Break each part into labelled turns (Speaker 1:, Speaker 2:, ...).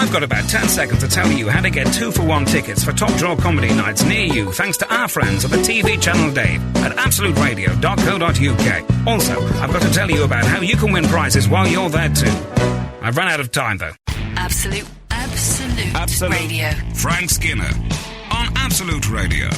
Speaker 1: I've got about 10 seconds to tell you how to get 2-for-1 tickets for top draw comedy nights near you thanks to our friends at the TV channel Dave at absoluteradio.co.uk. Also, I've got to tell you about how you can win prizes while you're there too. I've run out of time though.
Speaker 2: Absolute Radio.
Speaker 1: Frank Skinner on Absolute Radio.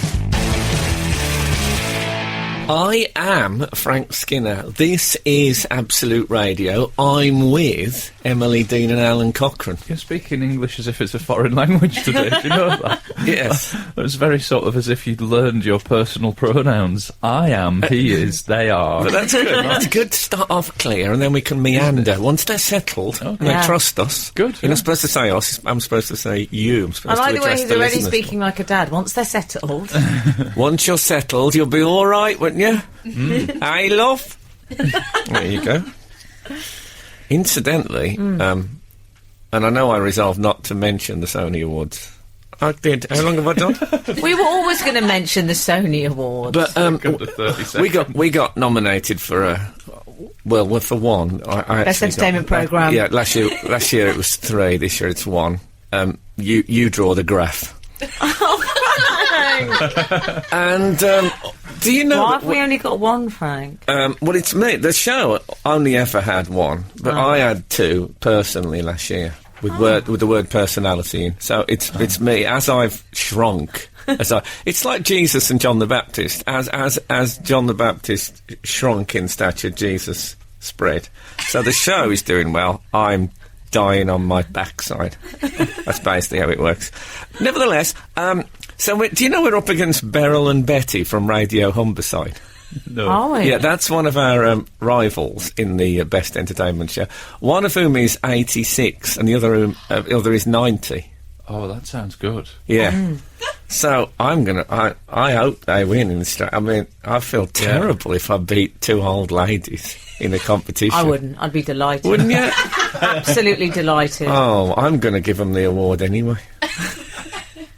Speaker 3: I am Frank Skinner. This is Absolute Radio. I'm with Emily Dean and Alan Cochrane.
Speaker 4: You're speaking English as if it's a foreign language today, do you know that?
Speaker 3: Yes.
Speaker 4: It was very sort of as if you'd learned your personal pronouns. I am, he is, they are.
Speaker 3: But that's good. It's good to start off clear and then we can meander. Once they're settled and they trust us.
Speaker 4: Good.
Speaker 3: You're not supposed to say us, I'm supposed to say you. I'm supposed
Speaker 5: I like
Speaker 3: to
Speaker 5: the way
Speaker 3: address
Speaker 5: he's
Speaker 3: the
Speaker 5: already
Speaker 3: listeners.
Speaker 5: speaking like a dad. Once they're settled.
Speaker 3: Once you're settled, you'll be all right, won't you? Hey, love. There you go. Incidentally, and I know I resolved not to mention the Sony Awards. I did. How long have I done?
Speaker 5: We were always going to mention the Sony Awards.
Speaker 3: But we got nominated for for one. I
Speaker 5: Best entertainment programme.
Speaker 3: Yeah, last year it was 3. This year it's 1. You draw the graph. And do you know?
Speaker 5: Why have we only got 1, Frank?
Speaker 3: Well, it's me. The show only ever had 1, but I had 2 personally last year with the word personality in. So it's me as I've shrunk. It's like Jesus and John the Baptist. As John the Baptist shrunk in stature, Jesus spread. So the show is doing well. I'm dying on my backside. That's basically how it works. Nevertheless, do you know we're up against Beryl and Betty from Radio Humberside?
Speaker 4: No.
Speaker 5: Are we?
Speaker 3: Yeah, that's one of our rivals in the Best Entertainment Show. One of whom is 86 and the other is 90.
Speaker 4: Oh, that sounds good.
Speaker 3: Yeah. So I hope they win in the I mean, I feel terrible if I beat 2 old ladies in a competition.
Speaker 5: I wouldn't. I'd be delighted.
Speaker 3: Wouldn't you?
Speaker 5: Absolutely delighted.
Speaker 3: Oh, I'm going to give them the award anyway.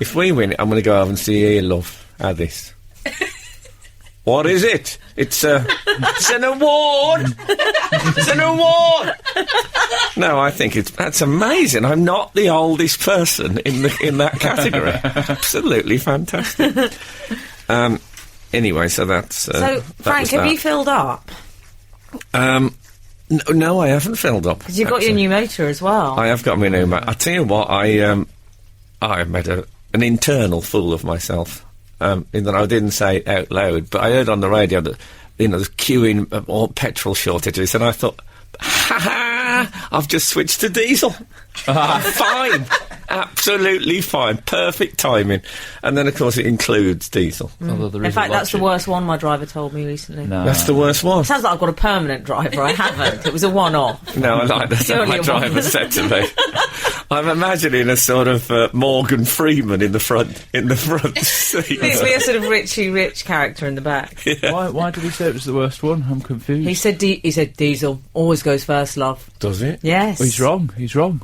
Speaker 3: If we win it, I'm going to go over and see Here, love. How this? What is it? It's an award! It's an award! No, I think that's amazing. I'm not the oldest person in that category. Absolutely fantastic. Anyway, so that's...
Speaker 5: so, Frank, have you filled up?
Speaker 3: No, I haven't filled up.
Speaker 5: Because you've got your new motor as well.
Speaker 3: I have got my new motor. I tell you what, I made an internal fool of myself. In that I didn't say it out loud, but I heard on the radio that, there's queuing or petrol shortages, and I thought, I've just switched to diesel. I'm fine. Absolutely fine. Perfect timing. And then, of course, it includes diesel.
Speaker 5: In fact, that's the worst one my driver told me recently.
Speaker 4: No.
Speaker 3: That's the worst one.
Speaker 5: Sounds like I've got a permanent driver. I haven't. It was a one-off.
Speaker 3: No, I like that.
Speaker 5: Surely
Speaker 3: My
Speaker 5: a
Speaker 3: driver
Speaker 5: one-off.
Speaker 3: said to me. I'm imagining a sort of Morgan Freeman in the front seat.
Speaker 5: Be a sort of Richie Rich character in the back.
Speaker 3: Yeah.
Speaker 4: Why did he say it was the worst one? I'm confused.
Speaker 5: He said diesel always goes first, love.
Speaker 3: Does it?
Speaker 5: Yes.
Speaker 4: Oh, he's wrong.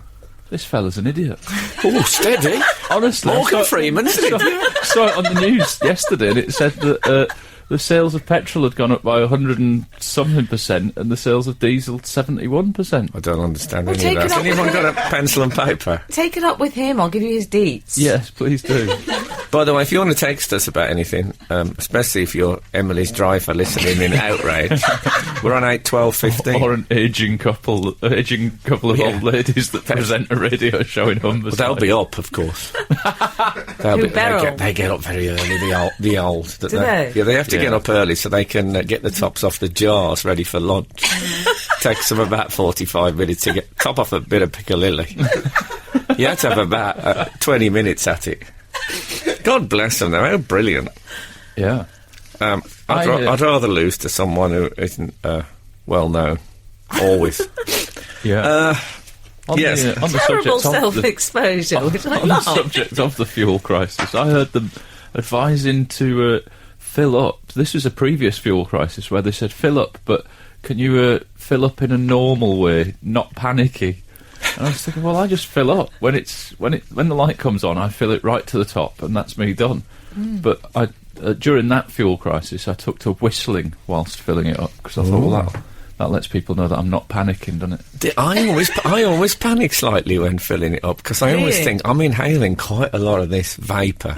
Speaker 4: This fella's an idiot.
Speaker 3: Oh, steady.
Speaker 4: Honestly.
Speaker 3: Morgan Freeman's an idiot.
Speaker 4: Saw it on the news yesterday and it said that the sales of petrol had gone up by 100 and something percent and the sales of diesel 71%.
Speaker 3: I don't understand any
Speaker 5: take
Speaker 3: of
Speaker 5: it
Speaker 3: that.
Speaker 5: up
Speaker 3: Has anyone
Speaker 5: with
Speaker 3: got a pencil and paper?
Speaker 5: Take it up with him. I'll give you his deets.
Speaker 4: Yes, please do.
Speaker 3: By the way, if you want to text us about anything, especially if you're Emily's driver listening in outrage, we're on 8, 12, 15.
Speaker 4: Or an aging couple of old ladies that present a radio show in Humberside.
Speaker 3: Well, they'll be up, of course. They get up very early, the old.
Speaker 5: Do they?
Speaker 3: Yeah, they have to get up early so they can get the tops off the jars ready for lunch. Takes them about 45 minutes to get top off a bit of Piccadilly. You have to have about 20 minutes at it. God bless them, though. How brilliant.
Speaker 4: Yeah.
Speaker 3: I'd rather lose to someone who isn't well known. Always.
Speaker 4: Yeah. On the
Speaker 5: Terrible
Speaker 4: subject of
Speaker 5: self-exposure.
Speaker 4: on the subject of the fuel crisis, I heard them advising to fill up. This was a previous fuel crisis where they said fill up, but can you fill up in a normal way, not panicky? And I was thinking, well, I just fill up when the light comes on. I fill it right to the top, and that's me done. But during that fuel crisis, I took to whistling whilst filling it up because I thought, well, That lets people know that I'm not panicking, doesn't it?
Speaker 3: I always panic slightly when filling it up because I always
Speaker 5: Really?
Speaker 3: think I'm inhaling quite a lot of this vapour.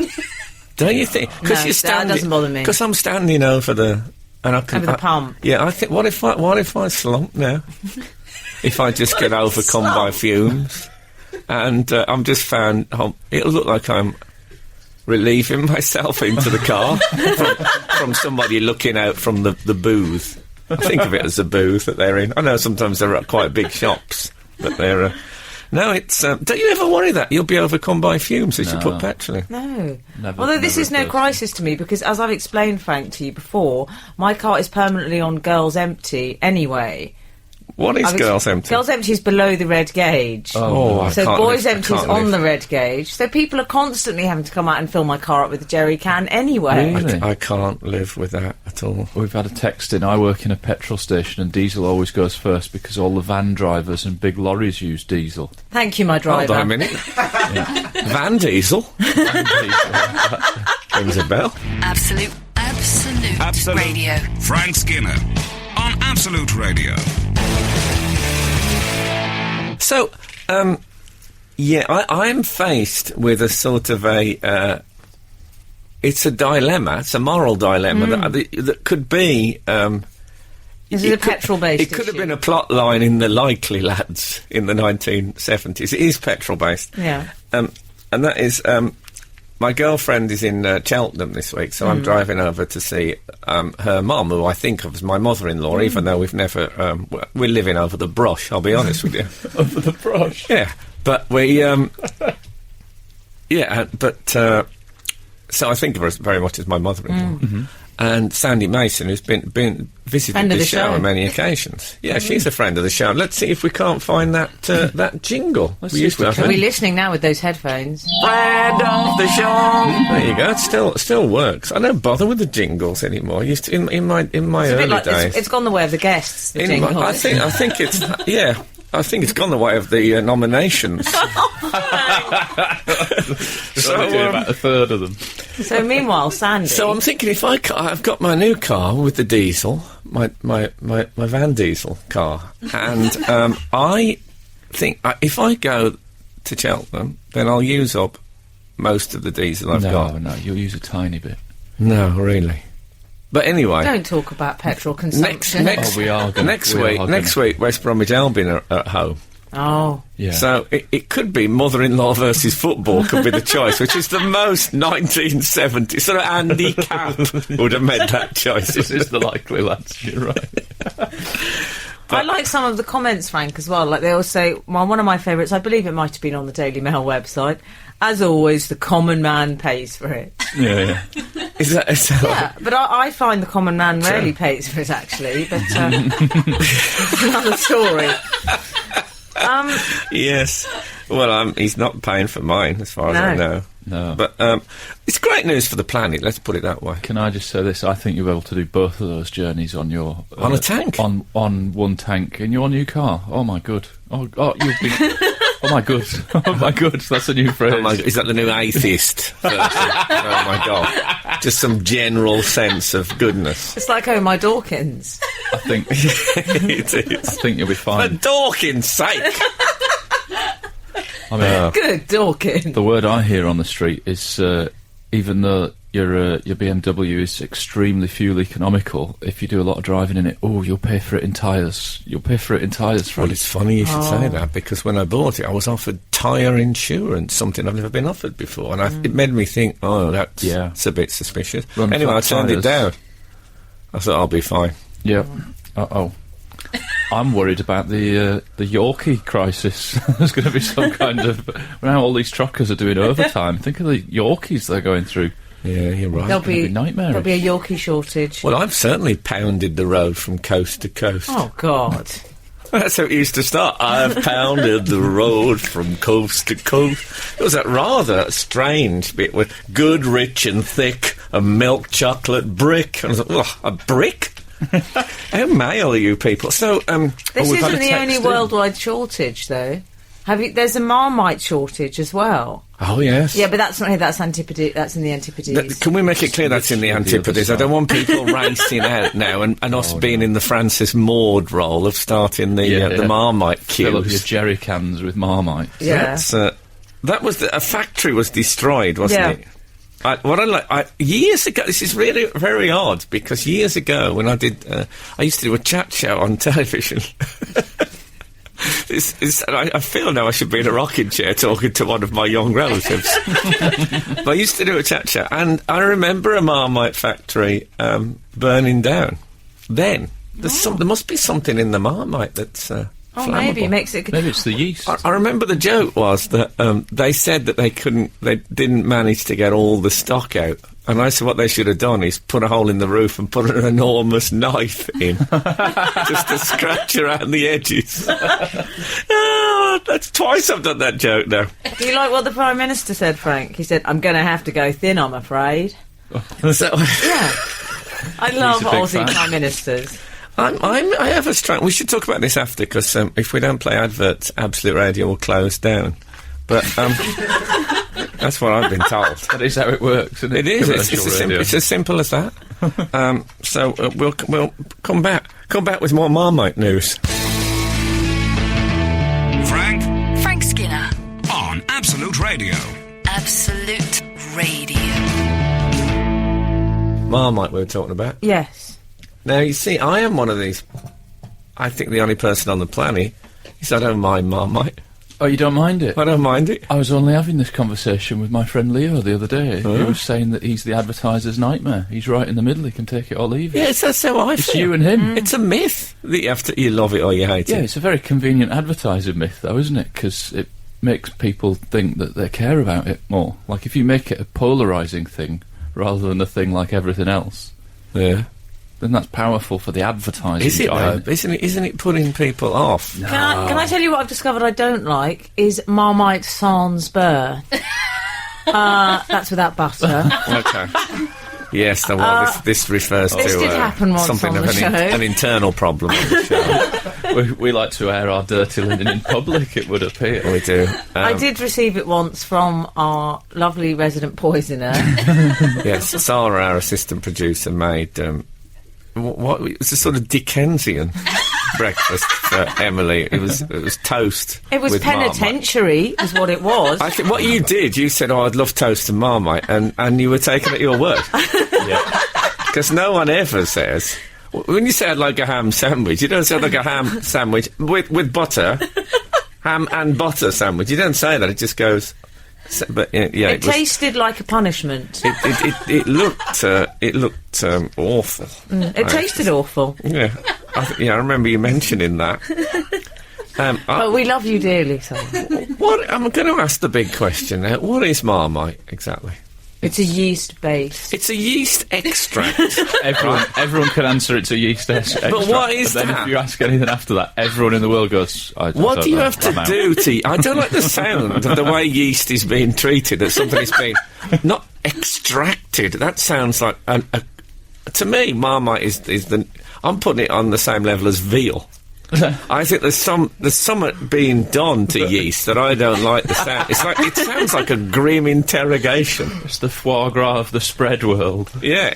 Speaker 3: Don't you think?
Speaker 5: No, that doesn't bother me.
Speaker 3: Because I'm standing over the
Speaker 5: Over the pump.
Speaker 3: Yeah, I think. What if I slump now? If I just get overcome by fumes, and I'm just found, it'll look like I'm relieving myself into the car from somebody looking out from the booth. I think of it as a booth that they're in. I know sometimes they're at quite big shops, but they're... No, it's... don't you ever worry that you'll be overcome by fumes as you put petrol in?
Speaker 5: No.
Speaker 4: Never-
Speaker 5: Although this
Speaker 4: never
Speaker 5: is no
Speaker 4: occurs to me.
Speaker 5: crisis to me, because as I've explained, Frank, to you before, my car is permanently on Girls Empty anyway.
Speaker 3: What is Girls Empty?
Speaker 5: Girls Empty is below the red gauge.
Speaker 3: Oh, I
Speaker 5: So
Speaker 3: can't
Speaker 5: Boys
Speaker 3: live- I
Speaker 5: Empty is
Speaker 3: can't
Speaker 5: on
Speaker 3: live.
Speaker 5: the red gauge. So people are constantly having to come out and fill my car up with a jerry can anyway.
Speaker 4: Really?
Speaker 3: I can't live with that at all.
Speaker 4: We've had a text in. I work in a petrol station, and diesel always goes first because all the van drivers and big lorries use diesel.
Speaker 5: Thank you, my driver.
Speaker 3: Hold on a minute. Van Diesel. Rings a bell.
Speaker 2: Absolute Radio.
Speaker 1: Frank Skinner on Absolute Radio.
Speaker 3: So, I'm faced with a sort of a... it's a dilemma. It's a moral dilemma that could be...
Speaker 5: This is a petrol-based
Speaker 3: It could have
Speaker 5: issue.
Speaker 3: been a plot line in The Likely Lads in the 1970s. It is petrol-based.
Speaker 5: Yeah.
Speaker 3: And that is... my girlfriend is in Cheltenham this week, so I'm driving over to see her mum, who I think of as my mother-in-law, even though we've never... we're living over the brush, I'll be honest with you.
Speaker 4: Over the brush.
Speaker 3: Yeah, but we... so I think of her as very much as my mother-in-law. And Sandy Mason, who's been visited
Speaker 5: Friend of
Speaker 3: the
Speaker 5: the
Speaker 3: show
Speaker 5: show.
Speaker 3: on many occasions. Yeah, she's a friend of the show. Let's see if we can't find that that jingle.
Speaker 4: Let's
Speaker 3: We
Speaker 4: see
Speaker 3: used
Speaker 4: if we
Speaker 3: to have
Speaker 4: can.
Speaker 5: Are
Speaker 3: it.
Speaker 5: we listening now with those headphones?
Speaker 3: Friend of the show. There you go. It still works. I don't bother with the jingles anymore. I used to in my
Speaker 5: It's a bit
Speaker 3: early
Speaker 5: like
Speaker 3: days.
Speaker 5: it's gone the way of the guests. The
Speaker 3: In my-
Speaker 5: jingle.
Speaker 3: I think it's yeah. I think it's gone the way of the nominations.
Speaker 4: So about a third of them.
Speaker 5: So meanwhile, Sandy.
Speaker 3: So I'm thinking if I've got my new car with the diesel, my Van Diesel car, and I think if I go to Cheltenham, then I'll use up most of the diesel I've got.
Speaker 4: No, you'll use a tiny bit.
Speaker 3: No, really. But anyway,
Speaker 5: Don't talk about petrol consumption.
Speaker 3: next
Speaker 4: Oh, we are gonna-
Speaker 3: next
Speaker 4: we are
Speaker 3: week.
Speaker 4: gonna.
Speaker 3: Next week, West Bromwich Albion are at home.
Speaker 5: Oh.
Speaker 4: Yeah.
Speaker 3: So it could be mother-in-law versus football could be the choice, which is the most 1970s. Sort of Andy Capp would have made that choice.
Speaker 4: This is The Likely Lads, you're right.
Speaker 5: I like some of the comments, Frank, as well. Like they all say, well, one of my favourites, I believe it might have been on the Daily Mail website. As always, the common man pays for it.
Speaker 4: Yeah.
Speaker 3: Is that
Speaker 5: Yeah, but I find the common man rarely pays for it, actually. But it's another story.
Speaker 3: Yes. Well, he's not paying for mine, as far as I
Speaker 5: No.
Speaker 3: know.
Speaker 4: No.
Speaker 3: But it's great news for the planet. Let's put it that way.
Speaker 4: Can I just say this? I think you'll be able to do both of those journeys on your...
Speaker 3: On a tank?
Speaker 4: On one tank in your new car. Oh, my good. Oh, you'll be... Oh, my good. Oh, my good. That's a new phrase.
Speaker 3: Oh my, is that the new atheist version? Oh my God! Just some general sense of goodness.
Speaker 5: It's like, oh, my Dawkins.
Speaker 4: I think
Speaker 3: It
Speaker 4: I
Speaker 3: is.
Speaker 4: think you'll be
Speaker 3: For
Speaker 4: fine.
Speaker 3: Dawkins' sake!
Speaker 4: I mean,
Speaker 5: Good Dawkins.
Speaker 4: the word I hear on the street is even though your BMW is extremely fuel economical, if you do a lot of driving in it, you'll pay for it in tyres. You'll pay for it in tyres,
Speaker 3: Well,
Speaker 4: Frank.
Speaker 3: it's funny you should say that, because when I bought it, I was offered tyre insurance, something I've never been offered before, and it made me think, that's a bit suspicious.
Speaker 4: Run
Speaker 3: Anyway, I
Speaker 4: flat
Speaker 3: turned it
Speaker 4: tyres.
Speaker 3: down. I thought I'll be fine.
Speaker 4: Yeah. Uh-oh. I'm worried about the Yorkie crisis. There's going to be some kind of... Now all these truckers are doing overtime. Think of the Yorkies they're going through.
Speaker 3: Yeah, you're right.
Speaker 5: There'll
Speaker 4: gonna be
Speaker 5: be
Speaker 4: nightmarish.
Speaker 5: There'll be a Yorkie shortage.
Speaker 3: Well, I've certainly pounded the road from coast to coast.
Speaker 5: Oh, God.
Speaker 3: That's how it used to start. I've pounded the road from coast to coast. It was that rather strange bit with good, rich and thick, a milk chocolate brick. And I was like, a brick? How male are you people? So,
Speaker 5: This
Speaker 3: we've had a
Speaker 5: isn't the
Speaker 3: text
Speaker 5: only
Speaker 3: in.
Speaker 5: worldwide shortage, though. There's a Marmite shortage as well.
Speaker 3: Oh, yes.
Speaker 5: Yeah, but that's not here. That's Antipodes. That's in the Antipodes.
Speaker 3: Can we make it clear that's in the Antipodes? I don't want people racing out now and us being in the Francis Maud role of starting the Marmite queues.
Speaker 4: Fill up your jerry cans with Marmite.
Speaker 5: Yeah.
Speaker 3: That was a factory was destroyed, wasn't it? Years ago, this is really very odd, because years ago when I used to do a chat show on television. I feel now I should be in a rocking chair talking to one of my young relatives. But I used to do a chat show, and I remember a Marmite factory burning down. Then there must be something in the Marmite that's flammable.
Speaker 5: Maybe it makes it.
Speaker 4: Maybe it's the yeast.
Speaker 3: I remember the joke was that they said that they didn't manage to get all the stock out. And I said what they should have done is put a hole in the roof and put an enormous knife in. Just to scratch around the edges. That's twice I've done that joke now.
Speaker 5: Do you like what the Prime Minister said, Frank? He said, "I'm going to have to go thin, I'm afraid."
Speaker 3: So,
Speaker 5: yeah. I love Aussie
Speaker 4: fan.
Speaker 5: Prime Ministers.
Speaker 3: I have a strong... We should talk about this after, because if we don't play adverts, Absolute Radio will close down. But that's what I've been told.
Speaker 4: That is how it works, isn't it?
Speaker 3: It is. It's as simple as that. So we'll come back with more Marmite news.
Speaker 2: Frank Skinner
Speaker 1: On Absolute Radio.
Speaker 2: Absolute Radio.
Speaker 3: Marmite we were talking about.
Speaker 5: Yes.
Speaker 3: Now, you see, I am one of these... I think the only person on the planet is I don't mind Marmite.
Speaker 4: Oh, you don't mind it?
Speaker 3: I don't mind it.
Speaker 4: I was only having this conversation with my friend Leo the other day. He was saying that he's the advertiser's nightmare. He's right in the middle. He can take it or leave it.
Speaker 3: Yes, that's how I feel.
Speaker 4: It's you and him.
Speaker 3: It's a myth that you love it or you hate it.
Speaker 4: Yeah, it's a very convenient advertising myth, though, isn't it? Because it makes people think that they care about it more. Like, if you make it a polarising thing rather than a thing like everything else,
Speaker 3: yeah,
Speaker 4: then that's powerful for the advertising.
Speaker 3: Is it,
Speaker 4: giant.
Speaker 3: though? Isn't it putting people off?
Speaker 4: No.
Speaker 5: Can I tell you what I've discovered I don't like is Marmite sans beurre. That's without butter.
Speaker 3: Okay. Yes, this refers
Speaker 5: this
Speaker 3: to
Speaker 5: did happen once
Speaker 3: something
Speaker 5: on
Speaker 3: of
Speaker 5: the show.
Speaker 3: an internal problem on the show.
Speaker 4: we like to air our dirty linen in public, it would appear.
Speaker 3: We do.
Speaker 5: I did receive it once from our lovely resident poisoner.
Speaker 3: Yes, Sarah, our assistant producer, made... What it was a sort of Dickensian breakfast for Emily. It was toast.
Speaker 5: It was
Speaker 3: with
Speaker 5: penitentiary, is what it was.
Speaker 3: I think what you did, you said, "Oh, I'd love toast and Marmite," and you were taken at your word. Yeah, because no one ever says when you say I'd like a ham sandwich. You don't say I'd like a ham sandwich with butter, ham and butter sandwich. You don't say that. It just goes. But yeah,
Speaker 5: it tasted like a punishment.
Speaker 3: It looked awful.
Speaker 5: It tasted awful.
Speaker 3: Yeah, I remember you mentioning that.
Speaker 5: But we love you dearly, so.
Speaker 3: What I'm going to ask the big question now. What is Marmite exactly?
Speaker 5: It's a yeast base.
Speaker 3: It's a yeast extract.
Speaker 4: Everyone can answer it's a yeast extract.
Speaker 3: But what is
Speaker 4: then
Speaker 3: that?
Speaker 4: If you ask anything after that, everyone in the world goes,
Speaker 3: what do you have to do to... I don't like the sound of the way yeast is being treated, that something is being... not extracted. That sounds like... to me, Marmite is the... I'm putting it on the same level as veal. I think there's something being done to yeast that I don't like the sound. It sounds like a grim interrogation.
Speaker 4: It's the foie gras of the spread world.
Speaker 3: Yeah,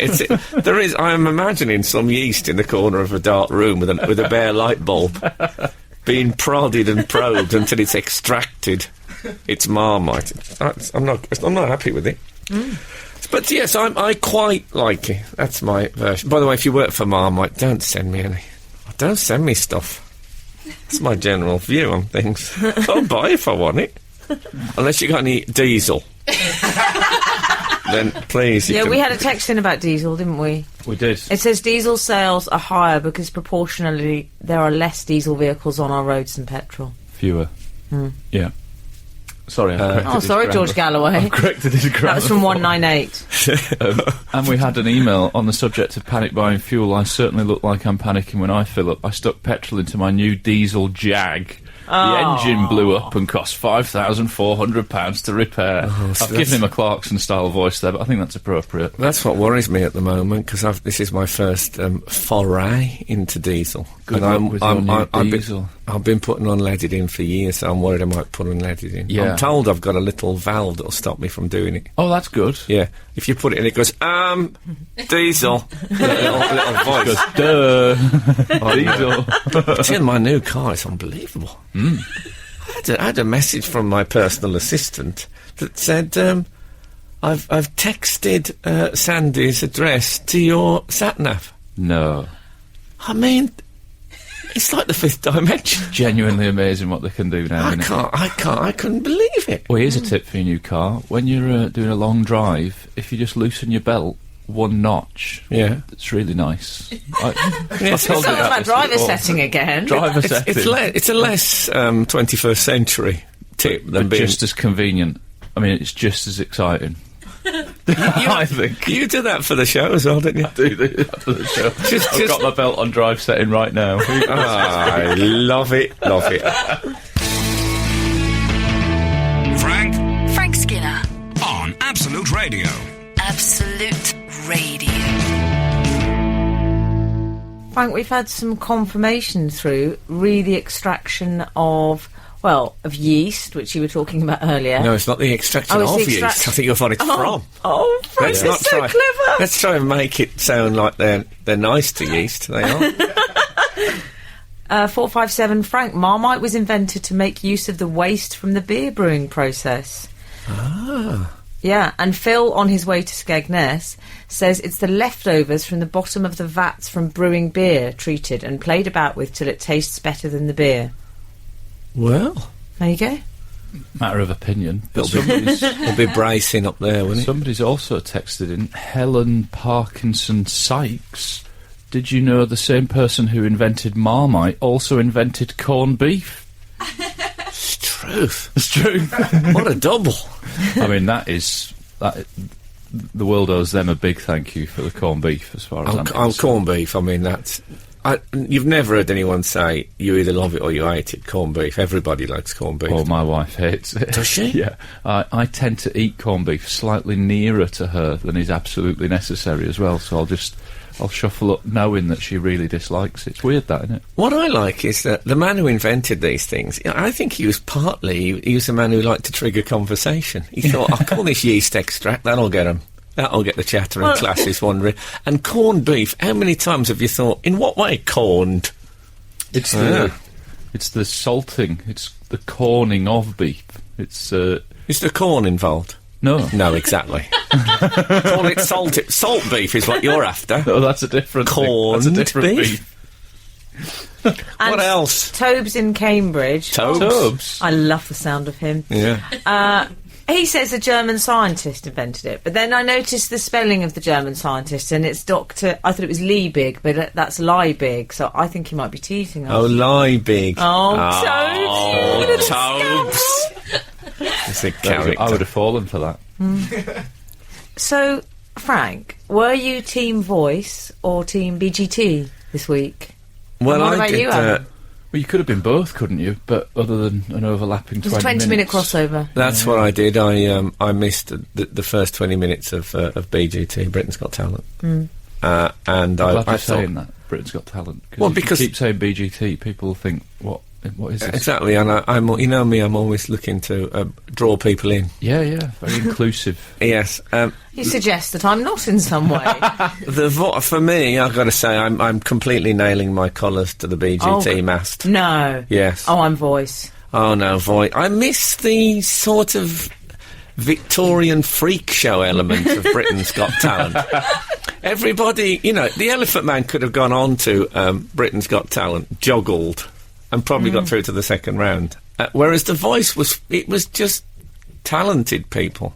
Speaker 3: there is. I am imagining some yeast in the corner of a dark room with a bare light bulb, being prodded and probed until it's extracted. It's Marmite. I'm not happy with it. But yes, I quite like it. That's my version. By the way, if you work for Marmite, don't send me any. Don't send me stuff. That's my general view on things. I'll buy if I want it. Unless you got any diesel. Then please.
Speaker 5: Yeah, we had a text in about diesel, didn't we?
Speaker 4: We did.
Speaker 5: It says diesel sales are higher because proportionally there are less diesel vehicles on our roads than petrol.
Speaker 4: Fewer.
Speaker 5: Yeah.
Speaker 4: Sorry,
Speaker 5: sorry, George Galloway.
Speaker 4: I've corrected his grammar.
Speaker 5: That was from 198.
Speaker 4: And we had an email on the subject of panic buying fuel. I certainly look like I'm panicking when I fill up. I stuck petrol into my new diesel Jag The engine blew up and cost £5,400 to repair. I've given him a Clarkson-style voice there, but I think that's appropriate.
Speaker 3: That's what worries me at the moment, because this is my first foray into diesel.
Speaker 4: Good luck with your new diesel.
Speaker 3: I've been putting unleaded in for years, so I'm worried I might put unleaded in.
Speaker 4: Yeah.
Speaker 3: I'm told I've got a little valve that'll stop me from doing it.
Speaker 4: Oh, that's good.
Speaker 3: Yeah. If you put it in, it goes, diesel. little voice.
Speaker 4: Goes, duh. Diesel.
Speaker 3: It's in my new car. It's unbelievable. I had a message from my personal assistant that said, I've texted Sandy's address to your sat-nav.
Speaker 4: No.
Speaker 3: I mean, it's like the fifth dimension.
Speaker 4: Genuinely amazing what they can do now, isn't it?
Speaker 3: I couldn't believe it.
Speaker 4: Well, here's a tip for your new car. When you're doing a long drive, if you just loosen your belt 1 notch, it's really nice. I told you that
Speaker 5: like driver setting again.
Speaker 4: Driver setting.
Speaker 3: It's a less 21st century tip than being...
Speaker 4: just as convenient. I mean, it's just as exciting. I think.
Speaker 3: You did that for the show as well, didn't you?
Speaker 4: I do that for the show. I've got my belt on drive setting right now.
Speaker 3: I love it.
Speaker 2: Frank Skinner.
Speaker 1: On Absolute Radio.
Speaker 2: Absolute Radio.
Speaker 5: Frank, we've had some confirmation through the extraction of yeast, which you were talking about earlier.
Speaker 3: No, it's not the extraction of yeast. I think you'll find it's from.
Speaker 5: Oh, Frank, you're so clever.
Speaker 3: Let's try and make it sound like they're nice to yeast. They are.
Speaker 5: 457, Frank, Marmite was invented to make use of the waste from the beer brewing process.
Speaker 3: Ah.
Speaker 5: Yeah, and Phil, on his way to Skegness, says it's the leftovers from the bottom of the vats from brewing beer treated and played about with till it tastes better than the beer.
Speaker 3: Well,
Speaker 5: there you go.
Speaker 4: Matter of opinion.
Speaker 3: There'll be bracing up there, won't it?
Speaker 4: Somebody's also texted in, Helen Parkinson Sykes. Did you know the same person who invented Marmite also invented corned beef?
Speaker 3: It's truth.
Speaker 4: It's true.
Speaker 3: What a double.
Speaker 4: I mean, that. The world owes them a big thank you for the corned beef, as far as I'm concerned.
Speaker 3: Corned beef, I mean, you've never heard anyone say you either love it or you hate it, corned beef. Everybody likes corned beef.
Speaker 4: Oh, my wife hates it.
Speaker 3: Does she?
Speaker 4: Yeah. I tend to eat corned beef slightly nearer to her than is absolutely necessary as well, so I'll shuffle up knowing that she really dislikes it. It's weird, that, isn't it?
Speaker 3: What I like is that the man who invented these things, I think he was a man who liked to trigger conversation. He thought, I'll call this yeast extract, that'll get the chatter and classes wondering. And corned beef, how many times have you thought, in what way corned?
Speaker 4: It's the salting, it's the corning of beef. Is
Speaker 3: the corn involved? No, exactly. Call it salt beef is what you're after.
Speaker 4: Oh, that's a different
Speaker 3: corned
Speaker 4: thing. That's a different
Speaker 3: beef. What else?
Speaker 5: Tobes in Cambridge.
Speaker 3: Tobes?
Speaker 5: I love the sound of him.
Speaker 3: Yeah.
Speaker 5: He says a German scientist invented it, but then I noticed the spelling of the German scientist, and it's Dr. I thought it was Liebig, but that's Liebig, so I think he might be teasing us.
Speaker 3: Oh, Liebig.
Speaker 5: Tobes.
Speaker 3: It's a character.
Speaker 4: I would have fallen for that.
Speaker 5: So, Frank, were you Team Voice or Team BGT this week?
Speaker 3: Well,
Speaker 5: what about you, Alan?
Speaker 4: Well, you could have been both, couldn't you? But other than an overlapping 20 minutes.
Speaker 5: It's a 20-minute crossover.
Speaker 3: That's what I did. I missed the first 20 minutes of BGT, Britain's Got Talent. And
Speaker 4: I'm glad you're
Speaker 3: I
Speaker 4: saying that, Britain's Got Talent.
Speaker 3: Well,
Speaker 4: because you keep saying BGT, people think, what is this?
Speaker 3: Exactly, and I'm you know me, I'm always looking to draw people in.
Speaker 4: Yeah, very inclusive.
Speaker 3: Yes.
Speaker 5: You suggest that I'm not in some way.
Speaker 3: For me, I've got to say, I'm completely nailing my colours to the BGT mast.
Speaker 5: No.
Speaker 3: Yes.
Speaker 5: Oh, I'm Voice.
Speaker 3: Oh, no, Voice. I miss the sort of Victorian freak show element of Britain's Got Talent. Everybody, the Elephant Man could have gone on to Britain's Got Talent, joggled, and probably got through to the second round. Whereas The Voice was just talented people.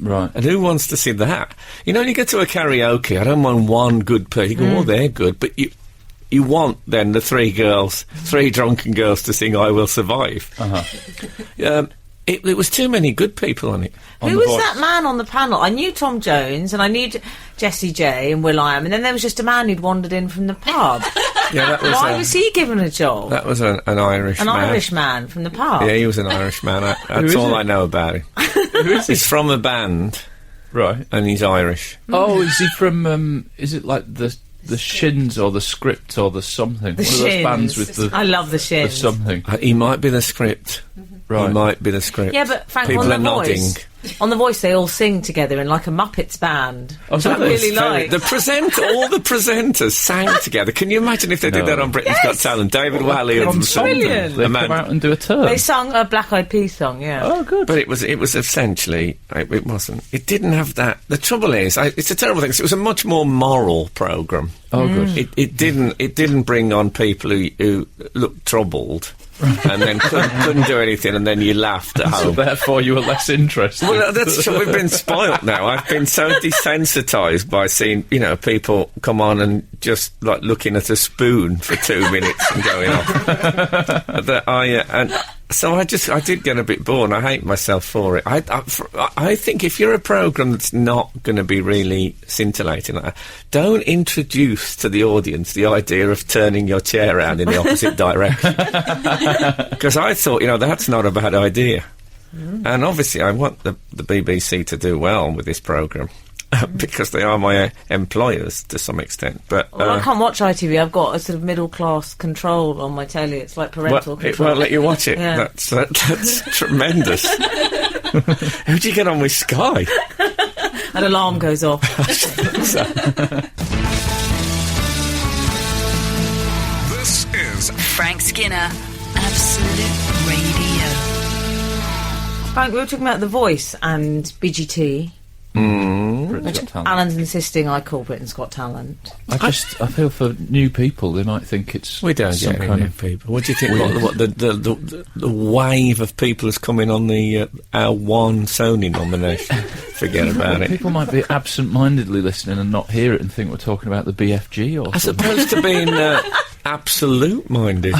Speaker 4: Right.
Speaker 3: And who wants to see that? When you get to a karaoke, I don't mind one good person. You go, they're good, but you want then the three drunken girls to sing I Will Survive. It was too many good people on it.
Speaker 5: Who was that man on the panel? I knew Tom Jones and I knew Jessie J and Will.i.am, and then there was just a man who'd wandered in from the pub.
Speaker 3: Yeah, that was.
Speaker 5: Why was he given a job?
Speaker 3: That was an Irish
Speaker 5: An
Speaker 3: man.
Speaker 5: Irish man from the pub.
Speaker 3: Yeah, he was an Irish man. That's
Speaker 4: is
Speaker 3: all
Speaker 4: he?
Speaker 3: I know about him. He's from a band,
Speaker 4: Right.
Speaker 3: and he's Irish.
Speaker 4: Oh, is he from? Is it like the Shins or the Script or the something?
Speaker 5: The
Speaker 4: One of those
Speaker 5: Shins.
Speaker 4: bands with the
Speaker 5: I love the
Speaker 4: the
Speaker 5: Shins.
Speaker 4: something.
Speaker 3: He might be the script.
Speaker 4: Right.
Speaker 3: He might be the script.
Speaker 5: Yeah, but Frank,
Speaker 3: People
Speaker 5: on
Speaker 3: are
Speaker 5: The
Speaker 3: nodding.
Speaker 5: Voice, on The Voice, they all sing together in like a Muppets band.
Speaker 4: Oh,
Speaker 5: which I
Speaker 4: do they?
Speaker 5: really like.
Speaker 3: All the presenters sang together. Can you imagine if they did
Speaker 4: No.
Speaker 3: that on Britain's Got Talent? David Wally and
Speaker 5: It's brilliant.
Speaker 4: They
Speaker 3: Amanda-
Speaker 4: come out and do a turn.
Speaker 5: They sung a Black Eyed Peas song, yeah.
Speaker 4: Oh, good.
Speaker 3: But it was essentially, it wasn't. It didn't have that. The trouble is, it's a terrible thing. 'Cause it was a much more moral programme.
Speaker 4: Oh, good.
Speaker 3: It didn't bring on people who looked troubled and then couldn't do anything, and then you laughed at
Speaker 4: So
Speaker 3: home.
Speaker 4: therefore, you were less interested.
Speaker 3: Well, that's true. We've been spoilt now. I've been so desensitised by seeing, people come on and just like looking at a spoon for 2 minutes and going off. So I did get a bit bored. And I hate myself for it. I think if you're a programme that's not going to be really scintillating, like that, don't introduce to the audience the idea of turning your chair around in the opposite direction. Because I thought, that's not a bad idea. And obviously I want the BBC to do well with this programme. Because they are my employers to some extent. But
Speaker 5: Well, I can't watch ITV. I've got a sort of middle-class control on my telly. It's like parental
Speaker 3: it
Speaker 5: control.
Speaker 3: won't let you watch it.
Speaker 5: Yeah.
Speaker 3: That's tremendous. How do you get on with Sky?
Speaker 5: An alarm goes off.
Speaker 1: This is
Speaker 2: Frank Skinner, Absolute Radio.
Speaker 5: Frank, we were talking about The Voice and BGT.
Speaker 4: Britain's Got Talent.
Speaker 5: Alan's insisting I call Britain's Got Talent.
Speaker 4: I feel for new people, they might think it's
Speaker 3: We don't
Speaker 4: some
Speaker 3: get any
Speaker 4: kind
Speaker 3: new
Speaker 4: of
Speaker 3: people. What do you think? The wave of people has come in on the our one Sony nomination. Forget about it.
Speaker 4: People might be absent-mindedly listening and not hear it and think we're talking about the BFG or
Speaker 3: As
Speaker 4: something.
Speaker 3: opposed to being absolute-minded.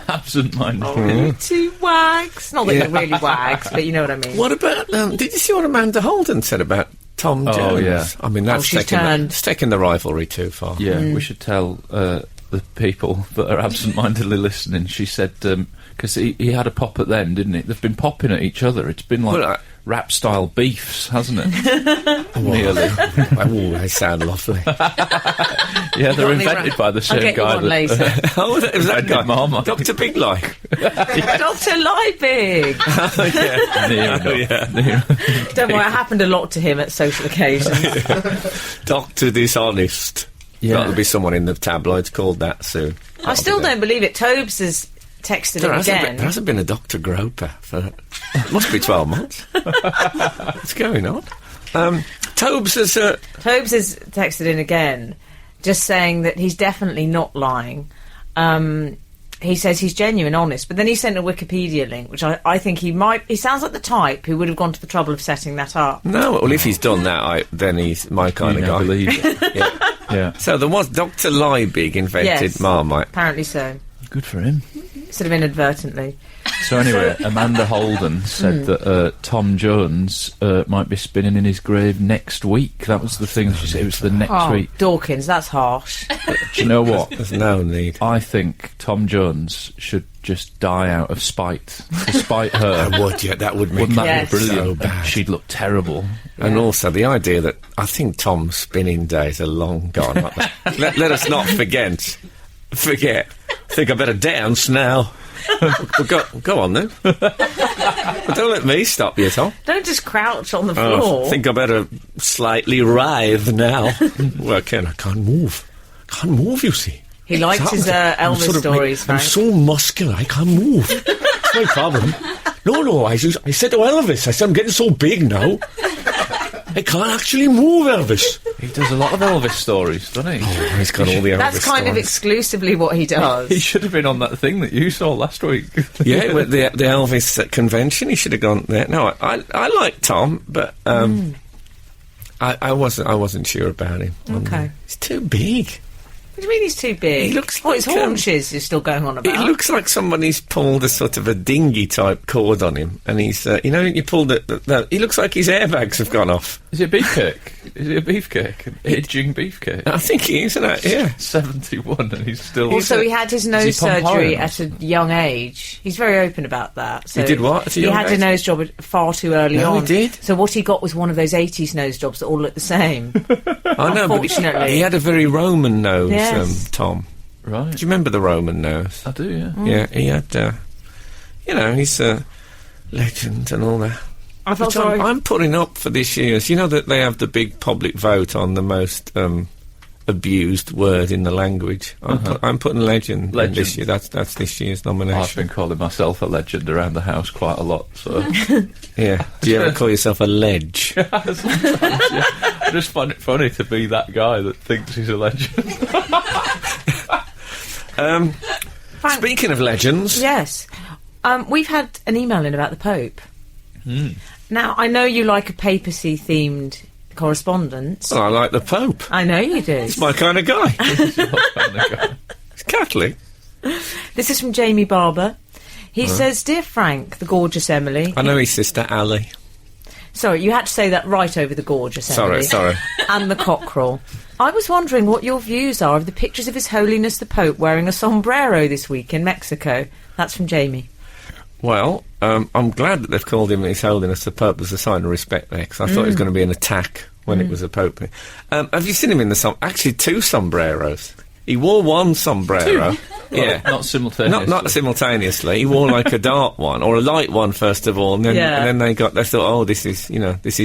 Speaker 4: Absent-minded.
Speaker 5: Two wags. Not that it really wags, but you know what I mean.
Speaker 3: What about? Did you see what Amanda Holden said about Tom Jones?
Speaker 4: Oh, yeah.
Speaker 3: I mean, that's
Speaker 5: she's turned.
Speaker 3: it's taking the rivalry too far.
Speaker 4: Yeah, we should tell the people that are absent-mindedly listening. She said, because he had a pop at them, didn't he? They've been popping at each other. It's been like
Speaker 3: Well,
Speaker 4: rap-style beefs, hasn't it? Nearly.
Speaker 3: Oh, they sound lovely.
Speaker 4: Yeah, they're
Speaker 5: Got any
Speaker 4: invented by the
Speaker 5: I'll
Speaker 4: same
Speaker 5: get you
Speaker 4: guy.
Speaker 5: one later.
Speaker 3: Oh, it was that guy,
Speaker 4: Marmite.
Speaker 3: Dr. Big Lie.
Speaker 5: Dr. Liebig!
Speaker 4: Near enough.
Speaker 5: Don't worry, it happened a lot to him at social occasions.
Speaker 3: Dr. Dishonest.
Speaker 4: Yeah.
Speaker 3: That'll be someone in the tabloids called that soon.
Speaker 5: I still don't believe it. Tobes has texted
Speaker 3: There
Speaker 5: him
Speaker 3: hasn't,
Speaker 5: again.
Speaker 3: there hasn't been a Dr. Groper for... must be 12 months. What's going on? Tobes has...
Speaker 5: Tobes has texted in again, just saying that he's definitely not lying. He says he's genuine, honest, but then he sent a Wikipedia link, which I think he sounds like the type who would have gone to the trouble of setting that up.
Speaker 3: No, well, if he's done that, then he's my kind
Speaker 4: You
Speaker 3: of
Speaker 4: now
Speaker 3: guy.
Speaker 4: believe it.
Speaker 3: Yeah.
Speaker 4: Yeah.
Speaker 3: So there was Dr. Liebig invented
Speaker 5: Yes.
Speaker 3: Marmite.
Speaker 5: Apparently so.
Speaker 4: Good for him.
Speaker 5: Sort of inadvertently.
Speaker 4: So anyway, Amanda Holden said that Tom Jones might be spinning in his grave next week. That was the thing she said. It was the next
Speaker 5: Oh,
Speaker 4: week.
Speaker 5: Dawkins, that's harsh.
Speaker 4: Do you know what?
Speaker 3: There's no need.
Speaker 4: I think Tom Jones should just die out of spite. To spite her.
Speaker 3: That would make
Speaker 4: Wouldn't that
Speaker 5: Yes.
Speaker 4: be brilliant?
Speaker 3: so bad.
Speaker 4: She'd look terrible.
Speaker 3: And also the idea that I think Tom's spinning days are long gone. aren't they? let us not forget. I think I better dance now. Well, go on then. But don't let me stop you, Tom.
Speaker 5: Don't just crouch on the
Speaker 3: Oh,
Speaker 5: floor.
Speaker 3: I think I better slightly writhe now. Well, I can't move. Can't move, you see.
Speaker 5: He likes his
Speaker 3: I'm
Speaker 5: Elvis
Speaker 3: sort of
Speaker 5: stories,
Speaker 3: I'm
Speaker 5: Frank.
Speaker 3: so muscular, I can't move. That's my problem. No, I said to Elvis, I said, I'm getting so big now. I can't actually move, Elvis.
Speaker 4: He does a lot of Elvis stories, doesn't he?
Speaker 3: Oh, he's got all the Elvis
Speaker 5: That's kind of
Speaker 3: stories.
Speaker 5: exclusively what he does.
Speaker 4: He should have been on that thing that you saw last week.
Speaker 3: Yeah, with the Elvis convention, he should have gone there. No, I like Tom, but I wasn't sure about him.
Speaker 5: Okay.
Speaker 3: He's too big.
Speaker 5: What do you mean he's too big?
Speaker 3: He looks
Speaker 5: What, his
Speaker 3: like,
Speaker 5: haunches you're still going on about?
Speaker 3: It looks like somebody's pulled a sort of a dinghy type cord on him, and he's, you pulled he looks like his airbags have gone off.
Speaker 4: Is it a beefcake? Is it a beefcake? An aging beefcake?
Speaker 3: I think he is, isn't it? Yeah.
Speaker 4: 71 and he's still...
Speaker 5: Also, he had his nose
Speaker 4: he
Speaker 5: surgery
Speaker 4: Pompeo?
Speaker 5: at a young age. He's very open about that. So
Speaker 3: He did what at a
Speaker 5: He
Speaker 3: young
Speaker 5: had
Speaker 3: age?
Speaker 5: a nose job far too early
Speaker 3: No, he
Speaker 5: on.
Speaker 3: did.
Speaker 5: So what he got was one of those 80s nose jobs that all look the same.
Speaker 3: I know, but
Speaker 5: Unfortunately.
Speaker 3: he had a very Roman nose,
Speaker 5: Yes.
Speaker 3: Tom.
Speaker 4: Right.
Speaker 3: Do you remember the Roman nose?
Speaker 4: I do, yeah.
Speaker 3: Yeah, he had, he's a legend and all that.
Speaker 5: I felt
Speaker 3: Which
Speaker 5: sorry.
Speaker 3: I'm putting up for this year's. You know that they have the big public vote on the most abused word in the language. I'm putting legend in
Speaker 4: Legend.
Speaker 3: this year. That's this year's nomination.
Speaker 4: I've been calling myself a legend around the house quite a lot, so...
Speaker 3: Yeah. Do you ever call yourself a ledge?
Speaker 4: Sometimes, yeah. I just find it funny to be that guy that thinks he's a legend.
Speaker 5: Frank,
Speaker 3: Speaking of legends,
Speaker 5: yes. We've had an email in about the Pope.
Speaker 3: Hmm.
Speaker 5: Now, I know you like a papacy-themed correspondence.
Speaker 3: well, I like the Pope.
Speaker 5: I know you do.
Speaker 3: It's my kind of guy.
Speaker 4: He's your kind of guy.
Speaker 3: He's Catholic.
Speaker 5: This is from Jamie Barber. He says, Dear Frank, the gorgeous Emily...
Speaker 3: I know his sister Ali.
Speaker 5: Sorry, you had to say that right over the gorgeous Emily.
Speaker 3: Sorry.
Speaker 5: And the cockerel. I was wondering what your views are of the pictures of His Holiness the Pope wearing a sombrero this week in Mexico. That's from Jamie.
Speaker 3: Well, I'm glad that they've called him His Holiness the Pope as a sign of respect there, because I thought it was going to be an attack when it was a Pope. Have you seen him in the actually two sombreros? He wore one sombrero. Yeah.
Speaker 4: Not simultaneously.
Speaker 3: Not simultaneously. He wore like a dark one or a light one first of all, and then,
Speaker 5: Yeah.
Speaker 3: and then they thought, oh, this is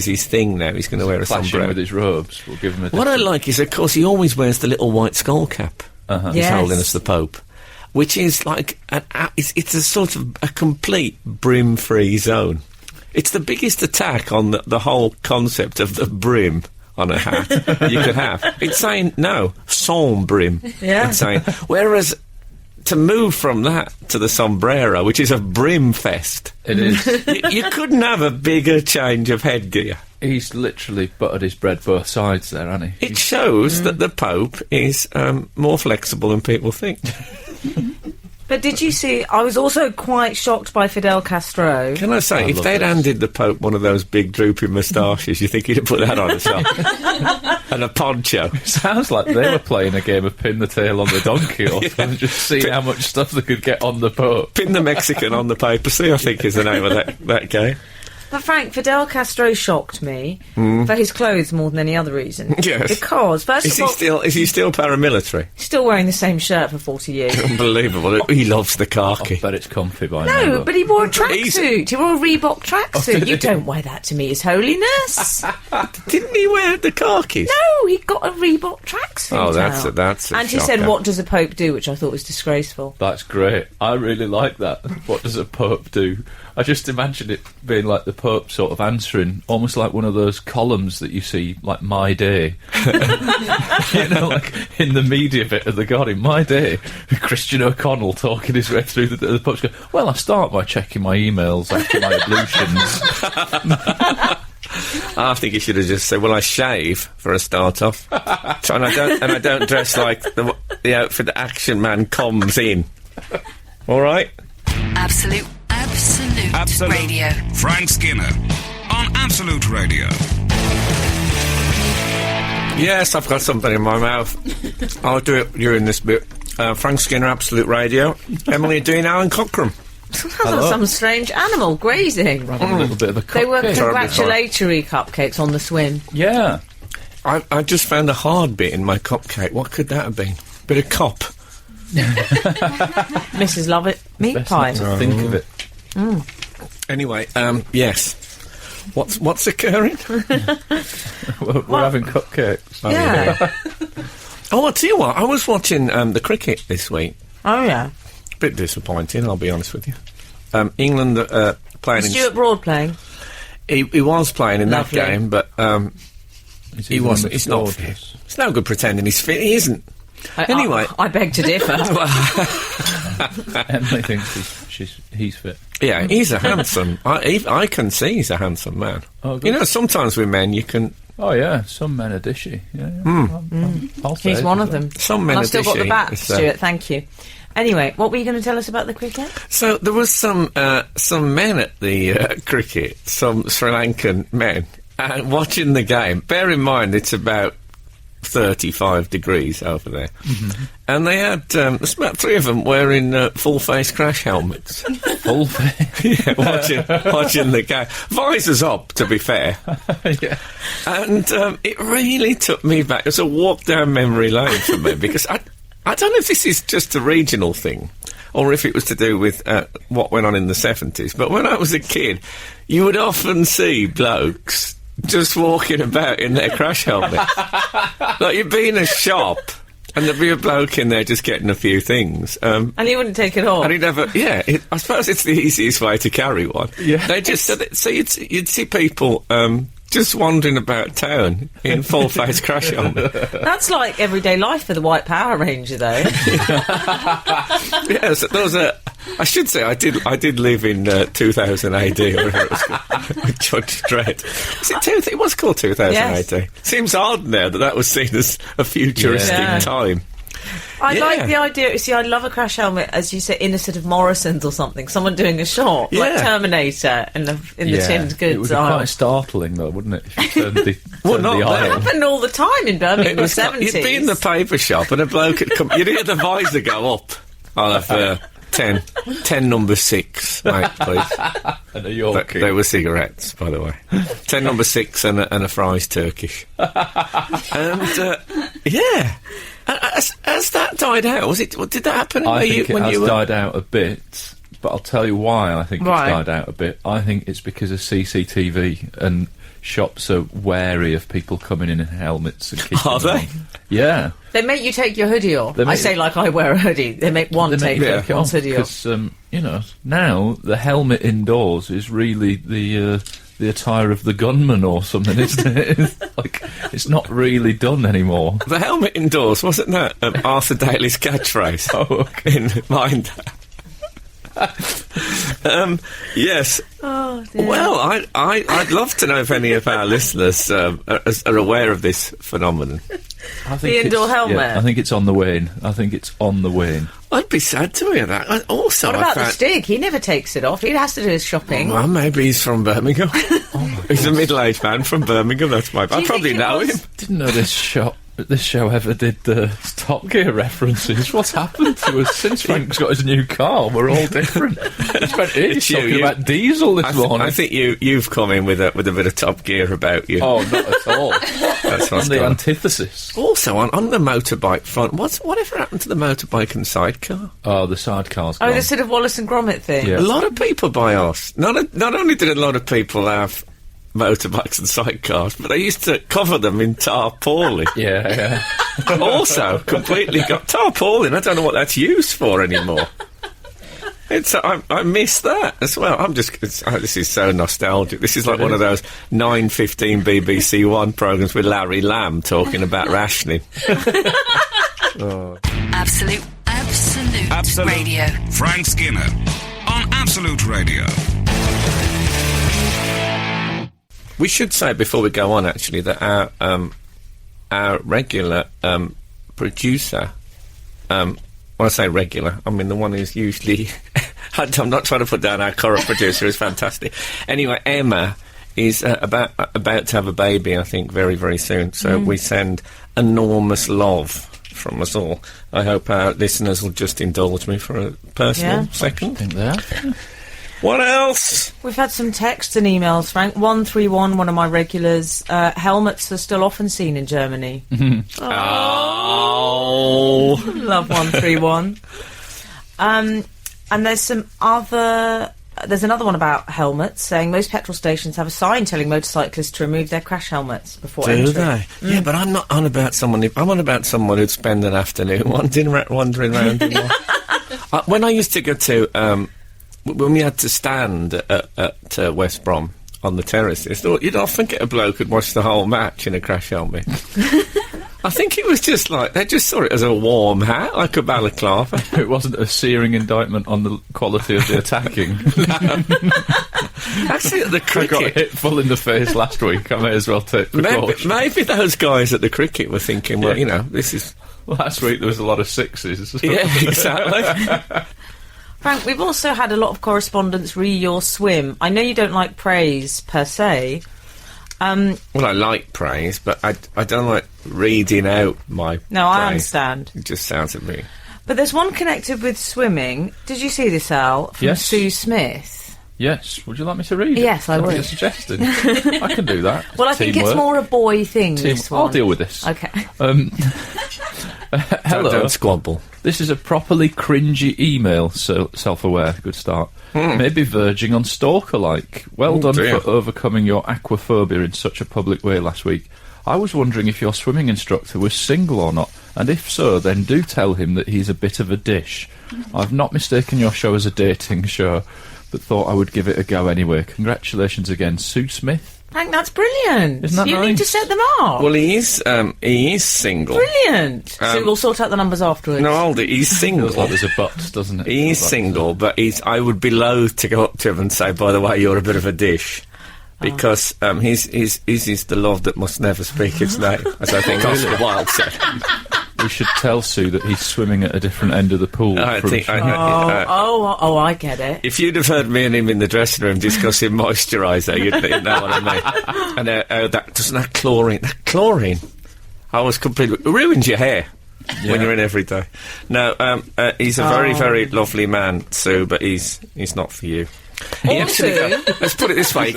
Speaker 3: his thing now. He's going to wear a
Speaker 4: Clashing
Speaker 3: sombrero.
Speaker 4: with his robes. We'll give him a
Speaker 3: What I
Speaker 4: different-
Speaker 3: like is, of course, he always wears the little white skull cap. His
Speaker 5: Yes.
Speaker 3: Holiness the Pope, which is like it's a sort of a complete brim-free zone. It's the biggest attack on the whole concept of the brim on a hat you could have. It's saying no, sans brim.
Speaker 5: Yeah.
Speaker 3: It's saying, whereas to move from that to the sombrero, which is a brim fest,
Speaker 4: It is.
Speaker 3: you couldn't have a bigger change of headgear.
Speaker 4: He's literally buttered his bread both sides there, hasn't he?
Speaker 3: It shows that the Pope is more flexible than people think.
Speaker 5: But did you see, I was also quite shocked by Fidel Castro.
Speaker 3: Can I say,
Speaker 4: I
Speaker 3: if
Speaker 4: love
Speaker 3: they'd
Speaker 4: this.
Speaker 3: handed the Pope one of those big drooping moustaches, you think he'd have put that on himself? And a poncho.
Speaker 4: Sounds like they were playing a game of pin the tail on the donkey or and just seeing how much stuff they could get on the Pope.
Speaker 3: Pin the Mexican on the papacy, I think is the name of that game.
Speaker 5: But Frank, Fidel Castro shocked me for his clothes more than any other reason.
Speaker 3: Yes.
Speaker 5: Because, first
Speaker 3: Is
Speaker 5: of all,
Speaker 3: he still paramilitary?
Speaker 5: he's still wearing the same shirt for 40 years.
Speaker 3: Unbelievable. He loves the khaki.
Speaker 4: I bet it's comfy by now.
Speaker 5: No,
Speaker 4: though.
Speaker 5: but he wore a
Speaker 3: He's-
Speaker 5: tracksuit. He wore a Reebok tracksuit.
Speaker 3: did
Speaker 5: You
Speaker 3: he?
Speaker 5: don't wear that to me, His Holiness.
Speaker 3: Didn't he wear the khakis?
Speaker 5: No, he got a Reebok tracksuit.
Speaker 3: Oh, that's
Speaker 5: out.
Speaker 3: a
Speaker 5: And he said,
Speaker 3: shocker.
Speaker 5: "What does a pope do?" Which I thought was disgraceful.
Speaker 4: That's great. I really like that. What does a Pope do? I just imagine it being like the Pope sort of answering, almost like one of those columns that you see, like My Day. You know, like in the media bit of The Guardian, My Day. Christian O'Connell talking his way through the Pope's going, well, I start by checking my emails after my ablutions.
Speaker 3: I think he should have just said, "Well, I shave for a start off, so, and I don't dress like the outfit that Action Man comes in." All right.
Speaker 2: Absolute Radio.
Speaker 1: Frank Skinner on Absolute Radio.
Speaker 3: Yes, I've got something in my mouth. I'll do it during this bit. Frank Skinner, Absolute Radio. Emily Dean, Alan Cochrane.
Speaker 5: Sounds like some strange animal grazing.
Speaker 4: Having a little bit of a
Speaker 5: They were
Speaker 4: cupcake.
Speaker 5: congratulatory cupcakes on the swim.
Speaker 4: Yeah.
Speaker 3: I just found a hard bit in my cupcake. What could that have been? Bit of cop.
Speaker 5: Mrs. Lovett meat
Speaker 4: Best
Speaker 5: pie.
Speaker 4: not to think of it.
Speaker 3: Anyway, yes. What's occurring?
Speaker 4: We're having cupcakes.
Speaker 5: Yeah.
Speaker 3: Oh, I'll tell you what. I was watching the cricket this week.
Speaker 5: Oh yeah.
Speaker 3: Bit disappointing, I'll be honest with you. England playing.
Speaker 5: Stuart Broad playing.
Speaker 3: He was playing in
Speaker 5: Lovely.
Speaker 3: that game, but he wasn't. He's not fit.
Speaker 4: gorgeous.
Speaker 3: It's no good pretending he's fit. He isn't. Anyway.
Speaker 5: I beg to differ.
Speaker 4: Emily thinks he's fit.
Speaker 3: Yeah, he's a handsome. I can see he's a handsome man.
Speaker 4: Oh, good.
Speaker 3: You know, sometimes with men you can.
Speaker 4: Oh yeah, some men are dishy. Yeah, I'll say
Speaker 5: He's
Speaker 4: it
Speaker 5: one
Speaker 4: as
Speaker 5: of
Speaker 4: well.
Speaker 5: them.
Speaker 3: Some men
Speaker 5: And
Speaker 3: are
Speaker 5: I've still got the
Speaker 3: dishy.
Speaker 5: bat,
Speaker 3: It's,
Speaker 5: Stuart. Thank you. Anyway, what were you going to tell us about the cricket?
Speaker 3: So there was some men at the cricket, some Sri Lankan men, and watching the game. Bear in mind, it's about 35 degrees over there.
Speaker 4: Mm-hmm.
Speaker 3: And they had, there's about 3 of them wearing full-face crash helmets.
Speaker 4: Full face.
Speaker 3: Yeah, watching the game. Visors up, to be fair.
Speaker 4: Yeah.
Speaker 3: And it really took me back. It was a walk down memory lane for me, because I don't know if this is just a regional thing or if it was to do with what went on in the 70s, but when I was a kid, you would often see blokes just walking about in their crash helmet. Like, you'd be in a shop and there'd be a bloke in there just getting a few things.
Speaker 5: And he wouldn't take it off.
Speaker 3: And he'd have I suppose it's the easiest way to carry one.
Speaker 4: Yeah.
Speaker 3: They just, so you'd see people just wandering about town in full-face crash helmet.
Speaker 5: That's like everyday life for the White Power Ranger, though.
Speaker 3: Yes, there was I should say I did live in 2000 AD, or whatever it was called, with Judge Dredd. It was called 2000
Speaker 5: Yes.
Speaker 3: AD. Seems odd now that was seen as a futuristic
Speaker 5: Yeah.
Speaker 3: time.
Speaker 5: I
Speaker 3: Yeah.
Speaker 5: like the idea. See, I love a crash helmet, as you say, in a sort of Morrison's or something. Someone doing a shot, like
Speaker 3: Yeah.
Speaker 5: Terminator in the tinned goods
Speaker 4: It would be
Speaker 5: aisle.
Speaker 4: quite startling, though, wouldn't it? If you turned the,
Speaker 3: Well,
Speaker 4: turned
Speaker 3: not
Speaker 4: the
Speaker 3: that.
Speaker 5: It
Speaker 4: aisle.
Speaker 5: happened all the time in Birmingham in the 70s.
Speaker 3: You'd be in the paper shop and a bloke would come. You'd hear the visor go up. I'll have 10 number 6, mate, please.
Speaker 4: And a Yorkie.
Speaker 3: They were cigarettes, by the way. 10 number 6 and a fries Turkish. And yeah, has that died out? Did that happen
Speaker 4: I think it
Speaker 3: when
Speaker 4: has
Speaker 3: you were?
Speaker 4: died out a bit, but I'll tell you why I think
Speaker 5: Right.
Speaker 4: it's died out a bit. I think it's because of CCTV, and shops are wary of people coming in helmets and keeping
Speaker 3: Are
Speaker 4: them
Speaker 3: they?
Speaker 4: on. Yeah.
Speaker 5: They make you take your hoodie off.
Speaker 4: They
Speaker 5: I
Speaker 4: make-
Speaker 5: say like I wear a hoodie. They make one
Speaker 4: They
Speaker 5: take
Speaker 4: make you take it
Speaker 5: one's
Speaker 4: off
Speaker 5: hoodie off.
Speaker 4: because, now the helmet indoors is really the attire of the gunman or something, isn't it? It's not really done anymore.
Speaker 3: The helmet indoors, wasn't that Arthur Daly's catchphrase?
Speaker 4: Oh, okay.
Speaker 3: In mind. Yes.
Speaker 5: Oh, dear.
Speaker 3: Well, I'd love to know if any of our listeners are aware of this phenomenon.
Speaker 4: I think
Speaker 5: The indoor
Speaker 4: it's-
Speaker 5: helmet.
Speaker 4: Yeah, I think it's on the wane.
Speaker 3: I'd be sad to hear that. Also,
Speaker 5: What about the Stig? He never takes it off. He has to do his shopping.
Speaker 3: Well, maybe he's from Birmingham. He's a middle-aged man from Birmingham. That's my. I
Speaker 5: you
Speaker 3: probably
Speaker 5: think it
Speaker 3: know
Speaker 5: was-
Speaker 3: him.
Speaker 4: Didn't know this show ever did Top Gear references. What's happened to us since Frank's got his new car? We're all different. We spent ages
Speaker 3: It's you,
Speaker 4: talking
Speaker 3: you-
Speaker 4: about diesel this morning.
Speaker 3: I think you've come in with a bit of Top Gear about you.
Speaker 4: Oh, not at all.
Speaker 3: That's what's
Speaker 4: On the
Speaker 3: gone on.
Speaker 4: antithesis.
Speaker 3: Also, on the motorbike front, whatever happened to the motorbike and sidecar?
Speaker 4: Oh, the sidecar's
Speaker 5: Oh,
Speaker 4: gone.
Speaker 5: the sort of Wallace and Gromit thing.
Speaker 4: Yeah.
Speaker 3: A lot of people buy ours. Not only did a lot of people have motorbikes and sidecars, but they used to cover them in tarpaulin.
Speaker 4: Yeah.
Speaker 3: Also, completely got tarpaulin. I don't know what that's used for anymore. I miss that as well. This is so nostalgic. This is like one of those 9:15 BBC One programmes with Larry Lamb talking about rationing.
Speaker 2: Absolute Radio.
Speaker 1: Frank Skinner on Absolute Radio.
Speaker 3: We should say before we go on, actually, that our regular producer, when I say regular, I mean the one who's usually... I'm not trying to put down our current producer, who's fantastic. Anyway, Emma is about to have a baby, I think, very, very soon. So we send enormous love from us all. I hope our listeners will just indulge me for a personal second.
Speaker 4: I think they have.
Speaker 3: What else?
Speaker 5: We've had some texts and emails, Frank. 131, one of my regulars. Helmets are still often seen in Germany.
Speaker 3: Oh.
Speaker 5: Love 131. And there's some other... There's another one about helmets, saying most petrol stations have a sign telling motorcyclists to remove their crash helmets before
Speaker 3: Do
Speaker 5: entering.
Speaker 3: they? Yeah, but I'm not on about someone... I'm on about someone who'd spend an afternoon wandering around in one. When I used to go to... when we had to stand at West Brom on the terraces, you'd often get a bloke who'd watch the whole match in a crash helmet. I think it was just like, they just saw it as a warm hat, like a balaclava.
Speaker 4: It wasn't a searing indictment on the quality of the attacking.
Speaker 3: Actually, at the
Speaker 4: I got
Speaker 3: cricket...
Speaker 4: hit full in the face last week. I may as well take precautions.
Speaker 3: Maybe those guys at the cricket were thinking, well, this is...
Speaker 4: Last week there was a lot of sixes.
Speaker 3: Yeah, exactly.
Speaker 5: Frank, we've also had a lot of correspondence re your swim. I know you don't like praise per se,
Speaker 3: Well, I like praise, but I don't like reading out my
Speaker 5: No,
Speaker 3: praise.
Speaker 5: I understand.
Speaker 3: It just sounds a bit...
Speaker 5: But there's one connected with swimming. Did you see this, Al? From
Speaker 4: Yes.
Speaker 5: Sue Smith.
Speaker 4: Yes. Would you like me to read it?
Speaker 5: Yes, I
Speaker 4: Is that what
Speaker 5: would.
Speaker 4: you're suggesting? I can do that.
Speaker 5: Well, I think it's
Speaker 4: Teamwork.
Speaker 5: more a boy thing, this one.
Speaker 4: I'll deal with this.
Speaker 5: Okay.
Speaker 4: Hello.
Speaker 3: Don't squabble.
Speaker 4: This is a properly cringy email, so self-aware, good start. Maybe verging on stalker-like. Well done
Speaker 3: dear.
Speaker 4: for overcoming your aquaphobia in such a public way last week. I was wondering if your swimming instructor was single or not, and if so, then do tell him that he's a bit of a dish. I've not mistaken your show as a dating show, but thought I would give it a go anyway. Congratulations again, Sue Smith.
Speaker 5: Frank, that's brilliant.
Speaker 4: Isn't that
Speaker 5: you need to
Speaker 4: nice?
Speaker 5: set them up.
Speaker 3: Well, he is single.
Speaker 5: Brilliant. So we'll sort out the numbers afterwards.
Speaker 3: No, hold it. He's single.
Speaker 4: Feels like there's a but, doesn't it?
Speaker 3: He's
Speaker 4: But-
Speaker 3: single, but I would be loath to go up to him and say, by the way, you're a bit of a dish. Because his is the love that must never speak its name, as I think Oscar Wilde said.
Speaker 4: We should tell Sue that he's swimming at a different end of the pool.
Speaker 3: I think...
Speaker 5: I get it.
Speaker 3: if you'd have heard me and him in the dressing room discussing moisturiser, you'd know what I mean. And that chlorine, I was completely... It ruins your hair when you're in every day. No, he's a very, very lovely man, Sue, but he's not for you. Let's put it this way: he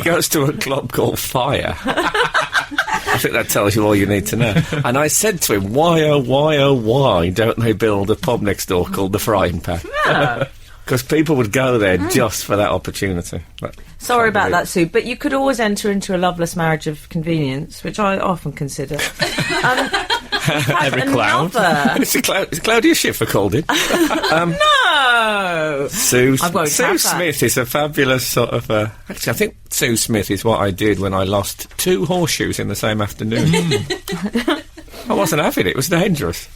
Speaker 3: goes to a club called Fire. I think that tells you all you need to know. And I said to him, why don't they build a pub next door called the Frying Pan? Because people would go there just for that opportunity.
Speaker 5: Sorry about that, Sue, but you could always enter into a loveless marriage of convenience, which I often consider.
Speaker 3: Every cloud. It's Claudia Schiffer called it.
Speaker 5: No!
Speaker 3: Sue
Speaker 5: I won't have that.
Speaker 3: Smith is a fabulous sort of... actually, I think Sue Smith is what I did when I lost 2 horseshoes in the same afternoon. I wasn't having it. It was dangerous.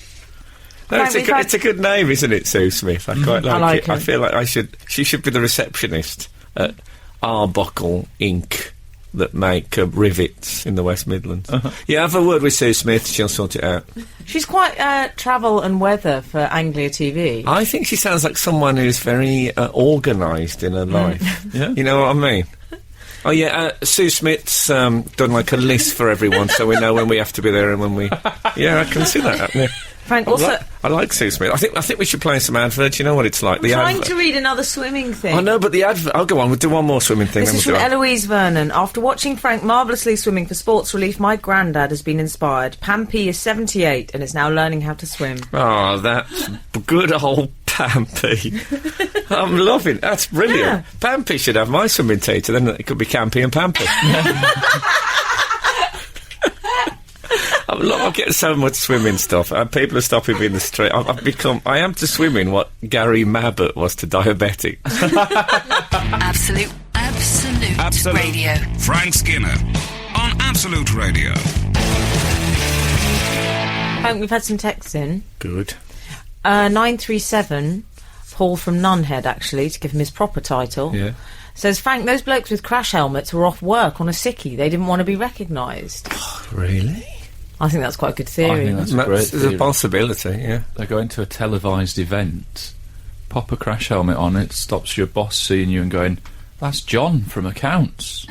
Speaker 3: No, it's a good name, isn't it, Sue Smith? I quite like it. I feel like she should be the receptionist at Arbuckle Inc. that make rivets in the West Midlands. Yeah, have a word with Sue Smith, she'll sort it out.
Speaker 5: She's quite travel and weather for Anglia TV.
Speaker 3: I think she sounds like someone who's very organised in her life.
Speaker 4: Yeah.
Speaker 3: You know what I mean? Oh yeah, Sue Smith's done like a list for everyone so we know when we have to be there and when we... Yeah, I can see that happening.
Speaker 5: Frank, also...
Speaker 3: I like Sue Smith. I think we should play some adverts. You know what it's like.
Speaker 5: I'm trying to read another swimming thing.
Speaker 3: I know, but the advert... I'll go on. We'll do one more swimming thing.
Speaker 5: This is from Eloise Vernon. After watching Frank marvellously swimming for Sports Relief, my granddad has been inspired. Pampy is 78 and is now learning how to swim.
Speaker 3: Oh, that's good old Pampy. I'm loving it. That's brilliant.
Speaker 5: Yeah.
Speaker 3: Pampy should have my swimming teacher, then it could be Campy and Pampy. I'm getting so much swimming stuff. People are stopping me in the street. I am to swimming what Gary Mabbott was to diabetics.
Speaker 2: Absolute Radio.
Speaker 1: Frank Skinner on Absolute Radio.
Speaker 5: Frank, we've had some texts in.
Speaker 3: Good.
Speaker 5: 937, Paul from Nunhead, actually, to give him his proper title.
Speaker 3: Yeah.
Speaker 5: Says, Frank, those blokes with crash helmets were off work on a sickie. They didn't want to be recognised.
Speaker 3: Really?
Speaker 5: I think that's quite a good theory.
Speaker 4: I think that's a great
Speaker 3: There's a
Speaker 4: theory.
Speaker 3: possibility, yeah.
Speaker 4: They go into a televised event, pop a crash helmet on, it stops your boss seeing you and going, that's John from accounts.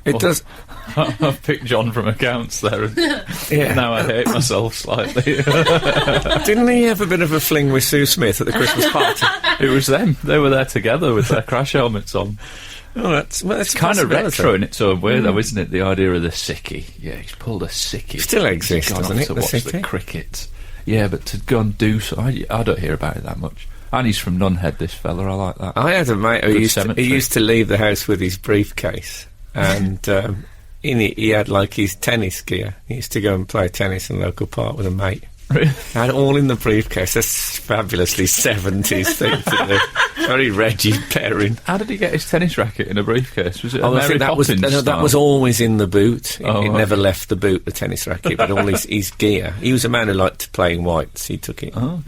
Speaker 3: It does.
Speaker 4: I've picked John from accounts there, and
Speaker 3: Yeah.
Speaker 4: now I hate myself slightly.
Speaker 3: Didn't he have a bit of a fling with Sue Smith at the Christmas party?
Speaker 4: It was them. They were there together with their crash helmets on.
Speaker 3: Oh, that's
Speaker 4: Kind of retro in its own way, though, isn't it? The idea of the sickie. Yeah, he's pulled a sickie.
Speaker 3: Still exists,
Speaker 4: Gone
Speaker 3: doesn't
Speaker 4: off
Speaker 3: it,
Speaker 4: to
Speaker 3: the
Speaker 4: watch the
Speaker 3: sickie?
Speaker 4: cricket. Yeah, but to go and do so, I don't hear about it that much. And he's from Nunhead, this fella. I like that.
Speaker 3: I had a mate who
Speaker 4: Good
Speaker 3: used
Speaker 4: cemetery.
Speaker 3: to leave the house with his briefcase, and in it he had like his tennis gear. He used to go and play tennis in a local park with a mate. Had it all in the briefcase. That's fabulously 70s thing to do. Very Reggie Perrin.
Speaker 4: How did he get his tennis racket in a briefcase? Was it a
Speaker 3: I
Speaker 4: Mary
Speaker 3: think that was
Speaker 4: Poppins
Speaker 3: that was
Speaker 4: style?
Speaker 3: always in the boot. It
Speaker 4: Oh,
Speaker 3: never left the boot, the tennis racket, but all his gear. He was a man who liked to play in whites. He took it.
Speaker 4: Oh,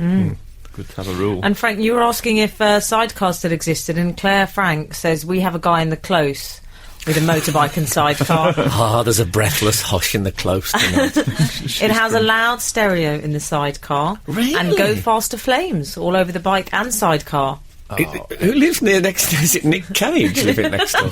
Speaker 4: good to have a rule.
Speaker 5: And Frank, you were asking if sidecars still existed, and Claire Frank says, we have a guy in the close with a motorbike and sidecar.
Speaker 3: Ah, there's a breathless hush in the close tonight.
Speaker 5: It has a loud stereo in the sidecar.
Speaker 3: Really?
Speaker 5: And go faster flames all over the bike and sidecar.
Speaker 3: Who lives near next door? Is it Nick Cage living next door?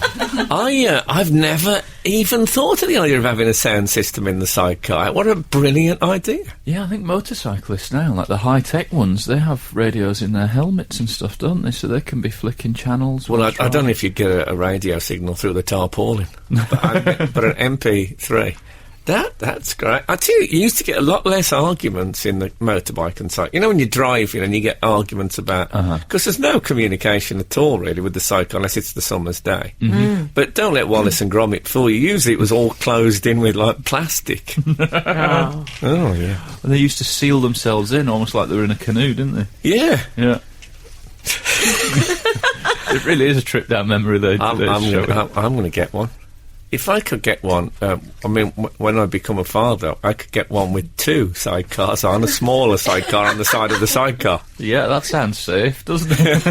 Speaker 3: I've never even thought of the idea of having a sound system in the sidecar. What a brilliant idea.
Speaker 4: Yeah, I think motorcyclists now, like the high-tech ones, they have radios in their helmets and stuff, don't they? So they can be flicking channels.
Speaker 3: Well, I don't know if you'd get a radio signal through the tarpaulin, but an MP3. That's great. I tell you used to get a lot less arguments in the motorbike and cycle. You know, when you're driving and you get arguments about... Because there's no communication at all, really, with the cycle, unless it's the summer's day.
Speaker 5: Mm-hmm.
Speaker 3: But don't let Wallace and Gromit fool you. Usually it was all closed in with, like, plastic.
Speaker 5: Oh.
Speaker 3: Oh, yeah.
Speaker 4: And they used to seal themselves in, almost like they were in a canoe, didn't they?
Speaker 3: Yeah.
Speaker 4: Yeah. It really is a trip down memory lane.
Speaker 3: I'm going to get one. If I could get one, when I become a father, I could get one with 2 sidecars on, a smaller sidecar on the side of the sidecar.
Speaker 4: Yeah, that sounds safe, doesn't it?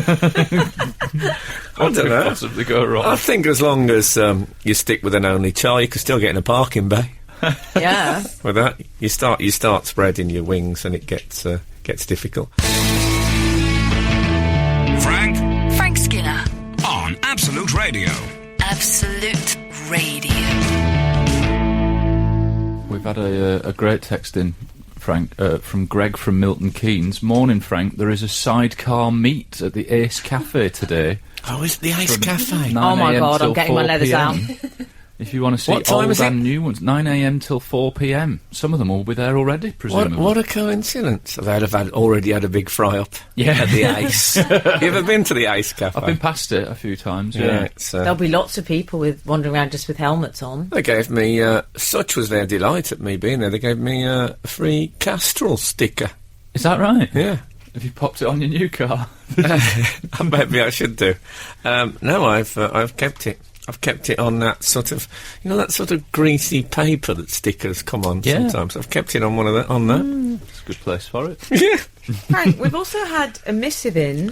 Speaker 3: I don't know.
Speaker 4: Possibly go wrong.
Speaker 3: I think as long as you stick with an only child, you can still get in a parking bay.
Speaker 5: Yeah.
Speaker 3: With that, you start spreading your wings, and it gets difficult.
Speaker 2: Frank Skinner
Speaker 1: On Absolute Radio.
Speaker 2: Absolute Radio.
Speaker 4: We've had a great text in, Frank, from Greg from Milton Keynes. Morning, Frank. There is a sidecar meet at the Ace Cafe today.
Speaker 3: Oh, is it the Ace Cafe?
Speaker 4: 9
Speaker 5: Oh my
Speaker 4: a.m.
Speaker 5: God,
Speaker 4: till
Speaker 5: I'm getting my
Speaker 4: 4
Speaker 5: leathers out.
Speaker 4: p.m. If you want to see
Speaker 3: What time
Speaker 4: old
Speaker 3: is it?
Speaker 4: and new ones, 9 a.m. till 4 p.m. Some of them will be there already, presumably.
Speaker 3: What a coincidence. They'd have already had a big fry-up
Speaker 4: Yeah.
Speaker 3: at the Ace. You ever been to the Ace Cafe?
Speaker 4: I've been past it a few times,
Speaker 3: Yeah,
Speaker 4: yeah.
Speaker 3: it's...
Speaker 5: There'll be lots of people wandering around just with helmets on.
Speaker 3: They gave me, such was their delight at me being there, they gave me a free Castrol sticker.
Speaker 4: Is that right?
Speaker 3: Yeah.
Speaker 4: Have you popped it on your new car?
Speaker 3: Maybe I should do. No, I've kept it. I've kept it on that sort of, that sort of greasy paper that stickers come on
Speaker 4: Yeah.
Speaker 3: sometimes. I've kept it on one of that. On that.
Speaker 4: It's a good place for it.
Speaker 3: Yeah.
Speaker 5: Frank, we've also had a missive in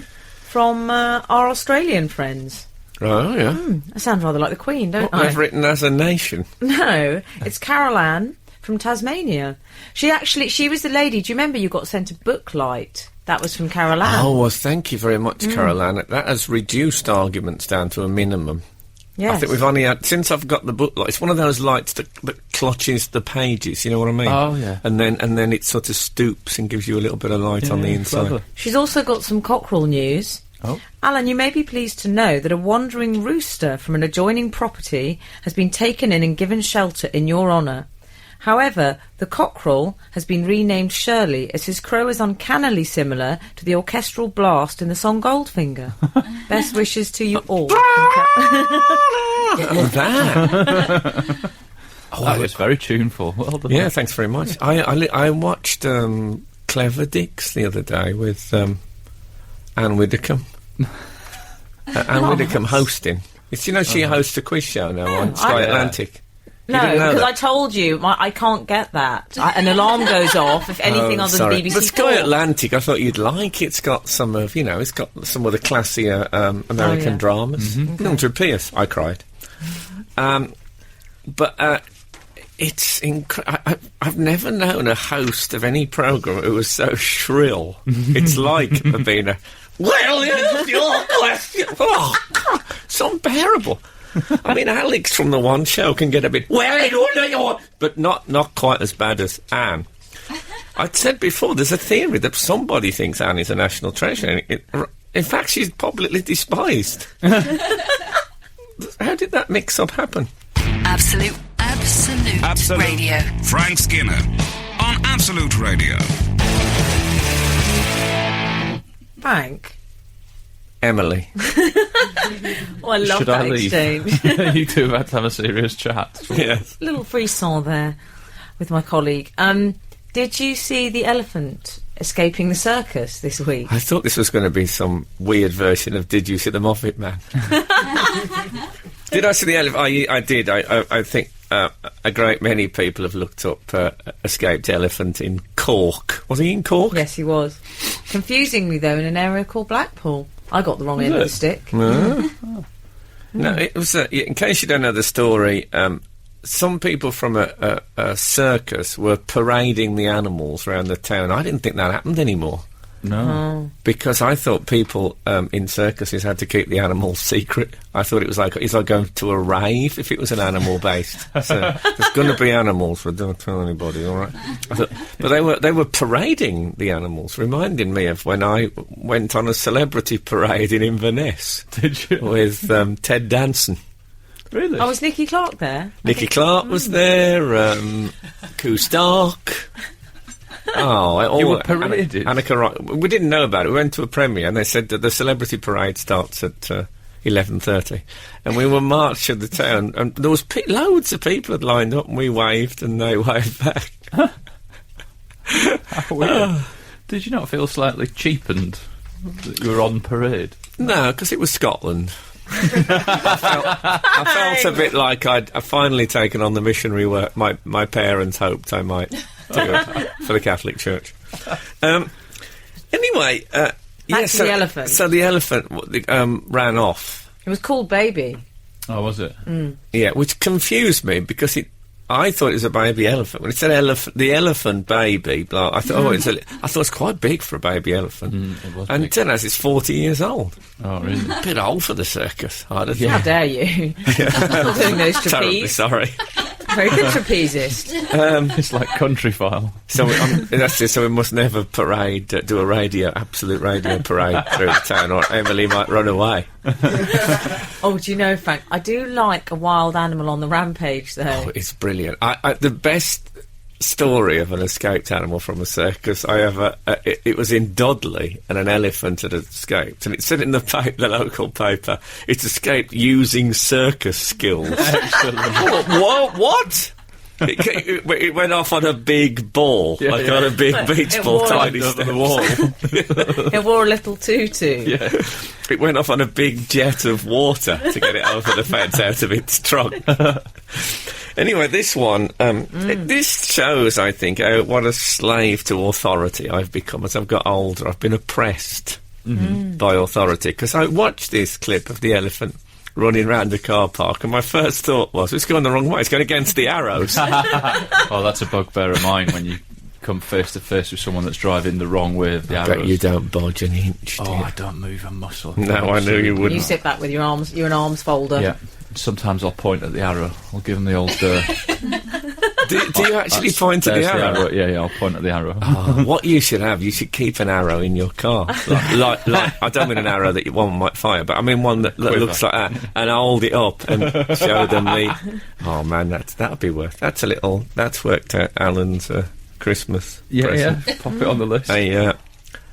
Speaker 5: from our Australian friends.
Speaker 3: Oh, yeah.
Speaker 5: That sounds rather like the Queen, don't
Speaker 3: What
Speaker 5: I?
Speaker 3: they've written as a nation.
Speaker 5: No, it's Carol Ann from Tasmania. She was the lady. Do you remember you got sent a booklight? That was from Carol Ann.
Speaker 3: Oh, well, thank you very much, Carol Ann. That has reduced arguments down to a minimum.
Speaker 5: Yes.
Speaker 3: I think we've only had, since I've got the book light, it's one of those lights that clutches the pages, you know what I mean?
Speaker 4: Oh, yeah.
Speaker 3: And then it sort of stoops and gives you a little bit of light on the inside.
Speaker 4: Clever.
Speaker 5: She's also got some cockerel news.
Speaker 4: Oh.
Speaker 5: Alan, you may be pleased to know that a wandering rooster from an adjoining property has been taken in and given shelter in your honour. However, the cockerel has been renamed Shirley as his crow is uncannily similar to the orchestral blast in the song Goldfinger. Best wishes to you all.
Speaker 3: Oh, that!
Speaker 4: That was very tuneful. Well done.
Speaker 3: Yeah, thanks very much. I watched Clever Dicks the other day with Anne Widdecombe. Anne Widdecombe hosting. It's, she hosts a quiz show now on Sky Atlantic. You
Speaker 5: No,
Speaker 3: didn't know
Speaker 5: because
Speaker 3: that?
Speaker 5: I told you, I can't get that. An alarm goes off if anything other
Speaker 3: Sorry.
Speaker 5: than BBC
Speaker 3: But Sky
Speaker 5: 4.
Speaker 3: Atlantic, I thought you'd like. It's got some of, it's got some of the classier American dramas. Mildred Pierce, I cried. But it's I've never known a host of any programme who was so shrill. It's like being a, well, here's your question. Oh, God, it's unbearable. I mean, Alex from the One Show can get a bit, but not quite as bad as Anne. I'd said before, there's a theory that somebody thinks Anne is a national treasure. In fact, she's publicly despised. How did that mix-up happen?
Speaker 2: Absolute Radio.
Speaker 1: Frank Skinner on Absolute Radio.
Speaker 5: Frank.
Speaker 3: Emily.
Speaker 5: Oh, I love
Speaker 4: Should
Speaker 5: that
Speaker 4: I leave?
Speaker 5: exchange.
Speaker 4: You two have had to have a serious chat.
Speaker 3: Yes.
Speaker 5: Little frisson there with my colleague. Did you see the elephant escaping the circus this week?
Speaker 3: I thought this was going to be some weird version of Did You See the Moffat Man? Did I see the elephant? I did. I think a great many people have looked up escaped elephant in Cork. Was he in Cork?
Speaker 5: Yes, he was. Confusingly, though, in an area called Blackpool. I got the wrong end of the stick.
Speaker 3: No, it was. In case you don't know the story, some people from a circus were parading the animals around the town. I didn't think that happened anymore.
Speaker 4: No.
Speaker 3: Because I thought people in circuses had to keep the animals secret. I thought it's like going to a rave if it was an animal based. So there's going to be animals, but don't tell anybody. All right. But they were parading the animals, reminding me of when I went on a celebrity parade in Inverness.
Speaker 4: Did you?
Speaker 3: With Ted Danson.
Speaker 4: Really?
Speaker 5: Oh, was Nicky Clark there?
Speaker 3: Nicky Clark was there. Koo Stark. Oh,
Speaker 4: you were paraded.
Speaker 3: Annika Wright. We didn't know about it. We went to a premiere, and they said that the celebrity parade starts at 11:30, and we were marched to the town, and there was loads of people had lined up, and we waved, and they waved back.
Speaker 4: How weird. Did you not feel slightly cheapened that you were on parade?
Speaker 3: No, because it was Scotland. I felt a bit like I'd finally taken on the missionary work my parents hoped I might do for the Catholic Church. Anyway,
Speaker 5: the elephant.
Speaker 3: So the elephant ran off.
Speaker 5: It was called Baby.
Speaker 4: Oh, was it?
Speaker 3: Yeah, which confused me because I thought it was a baby elephant. When it said the elephant baby, blah, I thought I thought it's quite big for a baby elephant.
Speaker 4: It was
Speaker 3: and
Speaker 4: big.
Speaker 3: then as it's 40 years old.
Speaker 4: Oh, really?
Speaker 3: A bit old for the circus.
Speaker 5: How dare you? Doing those trapeze.
Speaker 3: Terribly sorry.
Speaker 5: Very good trapezist.
Speaker 4: It's like Country File.
Speaker 3: So that's it. So we must never do a absolute radio parade through the town, or Emily might run away.
Speaker 5: Oh, do you know, Frank? I do like a wild animal on the rampage, though.
Speaker 3: Oh, it's brilliant. The best story of an escaped animal from a circus I ever. It was in Dudley, and an elephant had escaped, and it said in the local paper, it's escaped using circus skills. Excellent. What? It went off on a big ball, on a big beach ball, tiny step.
Speaker 4: The wall.
Speaker 5: It wore a little tutu.
Speaker 4: Yeah.
Speaker 3: It went off on a big jet of water to get it over the fence out of its trunk. Anyway, this one, this shows, I think, what a slave to authority I've become as I've got older. I've been oppressed by authority, because I watched this clip of the elephant running around the car park, and my first thought was, it's going the wrong way, it's going against the arrows.
Speaker 4: Oh, that's a bugbear of mine when you come face to face with someone that's driving the wrong way of the arrows.
Speaker 3: Bet you don't budge an inch, do you?
Speaker 4: I don't move a muscle.
Speaker 3: No, I knew you wouldn't.
Speaker 5: You sit back with your arms, you're an arms folder.
Speaker 4: Yeah. Sometimes I'll point at the arrow. I'll give them the old...
Speaker 3: Do you actually point at the arrow?
Speaker 4: Yeah, I'll point at the arrow.
Speaker 3: Oh, what you should have, you should keep an arrow in your car. Like I don't mean an arrow that one might fire, but I mean one that looks like that, and hold it up and show them the... Oh, man, that'd be worth... That's worked out Alun's Christmas present.
Speaker 4: Yeah, pop it on the list.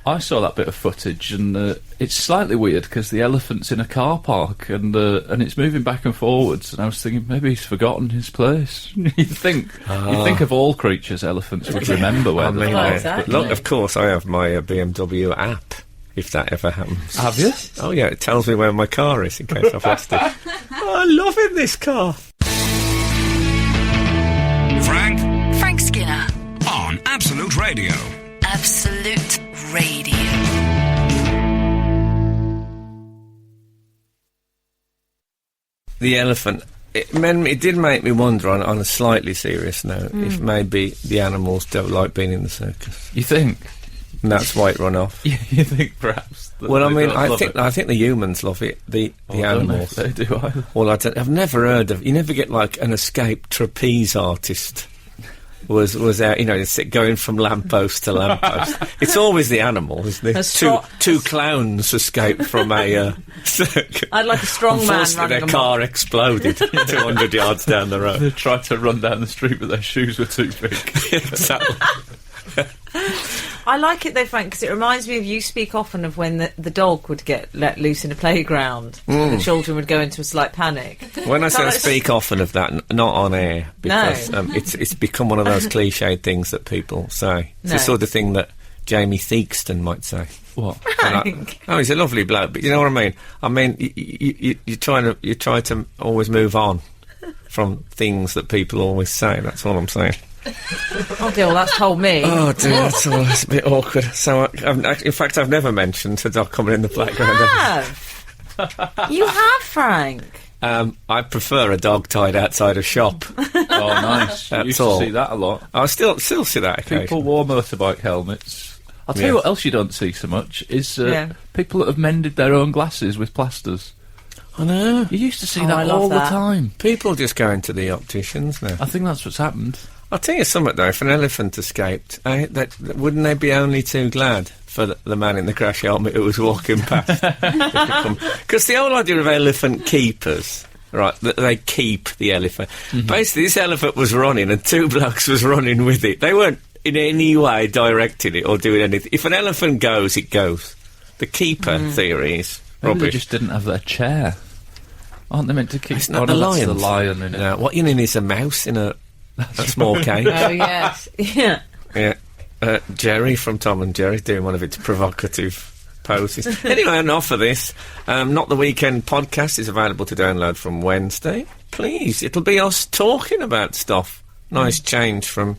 Speaker 4: I saw that bit of footage, and it's slightly weird because the elephant's in a car park, and it's moving back and forwards. And I was thinking maybe he's forgotten his place. you think of all creatures, elephants would remember where they're parked.
Speaker 5: Exactly.
Speaker 3: Look, of course, I have my BMW app. If that ever happens.
Speaker 4: Have you?
Speaker 3: Oh yeah, it tells me where my car is in case I've lost it. Oh, I love in this car.
Speaker 2: Frank Skinner
Speaker 1: on Absolute Radio.
Speaker 2: Absolute Radio.
Speaker 3: The elephant. It did make me wonder on a slightly serious note if maybe the animals don't like being in the circus.
Speaker 4: You think?
Speaker 3: And that's why it run off.
Speaker 4: You think perhaps?
Speaker 3: Well, I mean, I think the humans love it. The animals.
Speaker 4: They do either.
Speaker 3: Well, I've never heard of. You never get like an escaped trapeze artist. Was out, going from lamppost to lamppost. It's always the animal, isn't it? Two clowns escaped from a circus.
Speaker 5: I'd like a strong man running
Speaker 3: their car exploded 200 yards down the road.
Speaker 4: They tried to run down the street, but their shoes were too big.
Speaker 3: Exactly.
Speaker 5: I like it though, Frank, because it reminds me of you speak often of when the dog would get let loose in a playground and the children would go into a slight panic.
Speaker 3: When I say I speak often of that, not on air, because it's become one of those cliched things that people say. It's the sort of thing that Jamie Theakston might say.
Speaker 4: What?
Speaker 3: He's a lovely bloke, but you know what I mean? I mean, you try to always move on from things that people always say. That's all I'm saying.
Speaker 5: Oh dear, well, that's told me.
Speaker 3: Oh dear, that's a bit awkward. So, in fact, I've never mentioned a dog coming in the playground.
Speaker 5: You have, Frank.
Speaker 3: I prefer a dog tied outside a shop.
Speaker 4: Oh, nice. You used to see that a lot.
Speaker 3: I still see that occasionally.
Speaker 4: People wore motorbike helmets. I'll tell you what else you don't see so much is people that have mended their own glasses with plasters.
Speaker 3: I know.
Speaker 4: You used to see
Speaker 5: I
Speaker 4: that
Speaker 5: love
Speaker 4: all
Speaker 5: that.
Speaker 4: the time.
Speaker 3: People just going to the opticians now.
Speaker 4: I think that's what's happened.
Speaker 3: I'll tell you something though, if an elephant escaped, wouldn't they be only too glad for the man in the crash helmet who was walking past? Because the whole idea of elephant keepers, right, that they keep the elephant. Basically, this elephant was running and two blokes was running with it. They weren't in any way directing it or doing anything. If an elephant goes, it goes. The keeper theory is
Speaker 4: Maybe
Speaker 3: rubbish.
Speaker 4: they just didn't have their chair. Aren't they meant to keep...
Speaker 3: It's not
Speaker 4: oh,
Speaker 3: the
Speaker 4: no,
Speaker 3: lion.
Speaker 4: That's the lion in it.
Speaker 3: No, what you need is a mouse in a small cage.
Speaker 5: Oh, yes. Yeah.
Speaker 3: Yeah. Jerry from Tom and Jerry doing one of its provocative poses. Anyway, enough of this. Not the Weekend podcast is available to download from Wednesday. Please, it'll be us talking about stuff. Nice change from...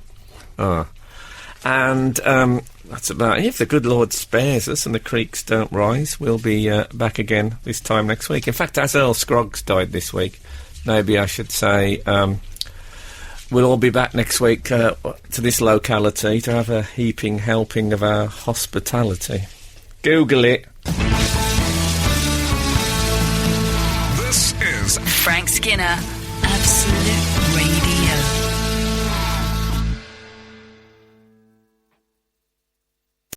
Speaker 3: And that's about it. If the good Lord spares us and the creeks don't rise, we'll be back again this time next week. In fact, as Earl Scroggs died this week, maybe I should say... we'll all be back next week to this locality to have a heaping helping of our hospitality. Google it.
Speaker 1: This is
Speaker 2: Frank Skinner.